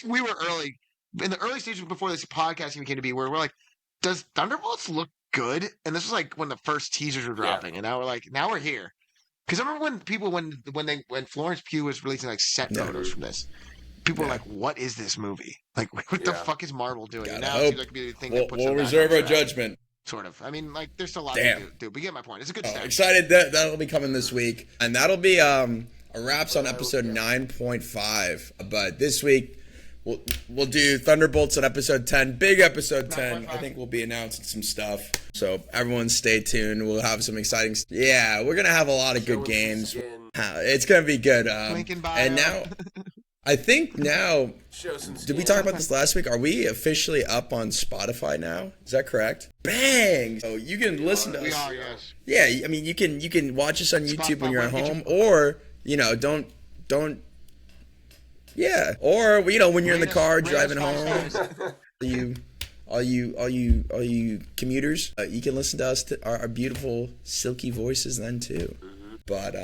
we were early in the early stages before this podcast even came to be where we're like, does Thunderbolts look good? And this was like when the first teasers were dropping, and now we're here. Because I remember when Florence Pugh was releasing like set Yeah. photos from this, people were Yeah. like, "What is this movie? Like, what the Yeah. fuck is Marvel doing?" Gotta And now hope. it seems like to be the thing that puts We'll them back reserve on our track, judgment. sort of. I mean, like, there's still a lot Damn. to do, but you get my point. It's a good Oh, start. excited that'll be coming this week, and that'll be a wraps on episode yeah. 9.5. But this week we'll do Thunderbolts at episode 10, big episode 10. I think we'll be announcing some stuff, so everyone stay tuned. We'll have some exciting. Yeah, we're gonna have a lot of good games. It's gonna be good. Link in bio. And now, I think now. Show some Did we skin. talk about this last week? Are we officially up on Spotify now? Is that correct? Bang! So you can listen to We us. are, yes. Yeah, I mean you can watch us on YouTube when you're at Spotify, home, or don't. Yeah, or when you're in the car Rate us driving 5 home. stars. All you commuters, you can listen to us, our beautiful silky voices then too. But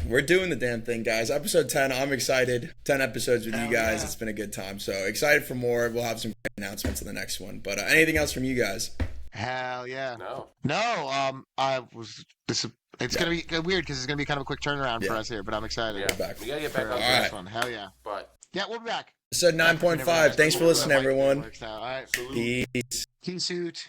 we're doing the damn thing, guys. Episode 10, I'm excited. 10 episodes with you guys. Yeah. It's been a good time. So excited for more. We'll have some great announcements in the next one. But anything else from you guys? Hell yeah. No. I was. It's gonna be weird because it's gonna be kind of a quick turnaround for Yeah. us here, but I'm excited. Yeah. back. We gotta get back For on the All next right. one. Hell yeah. But Yeah, we'll be back. Episode 9.5. Thanks for listening, everyone. All right. salute. Peace. Peace out.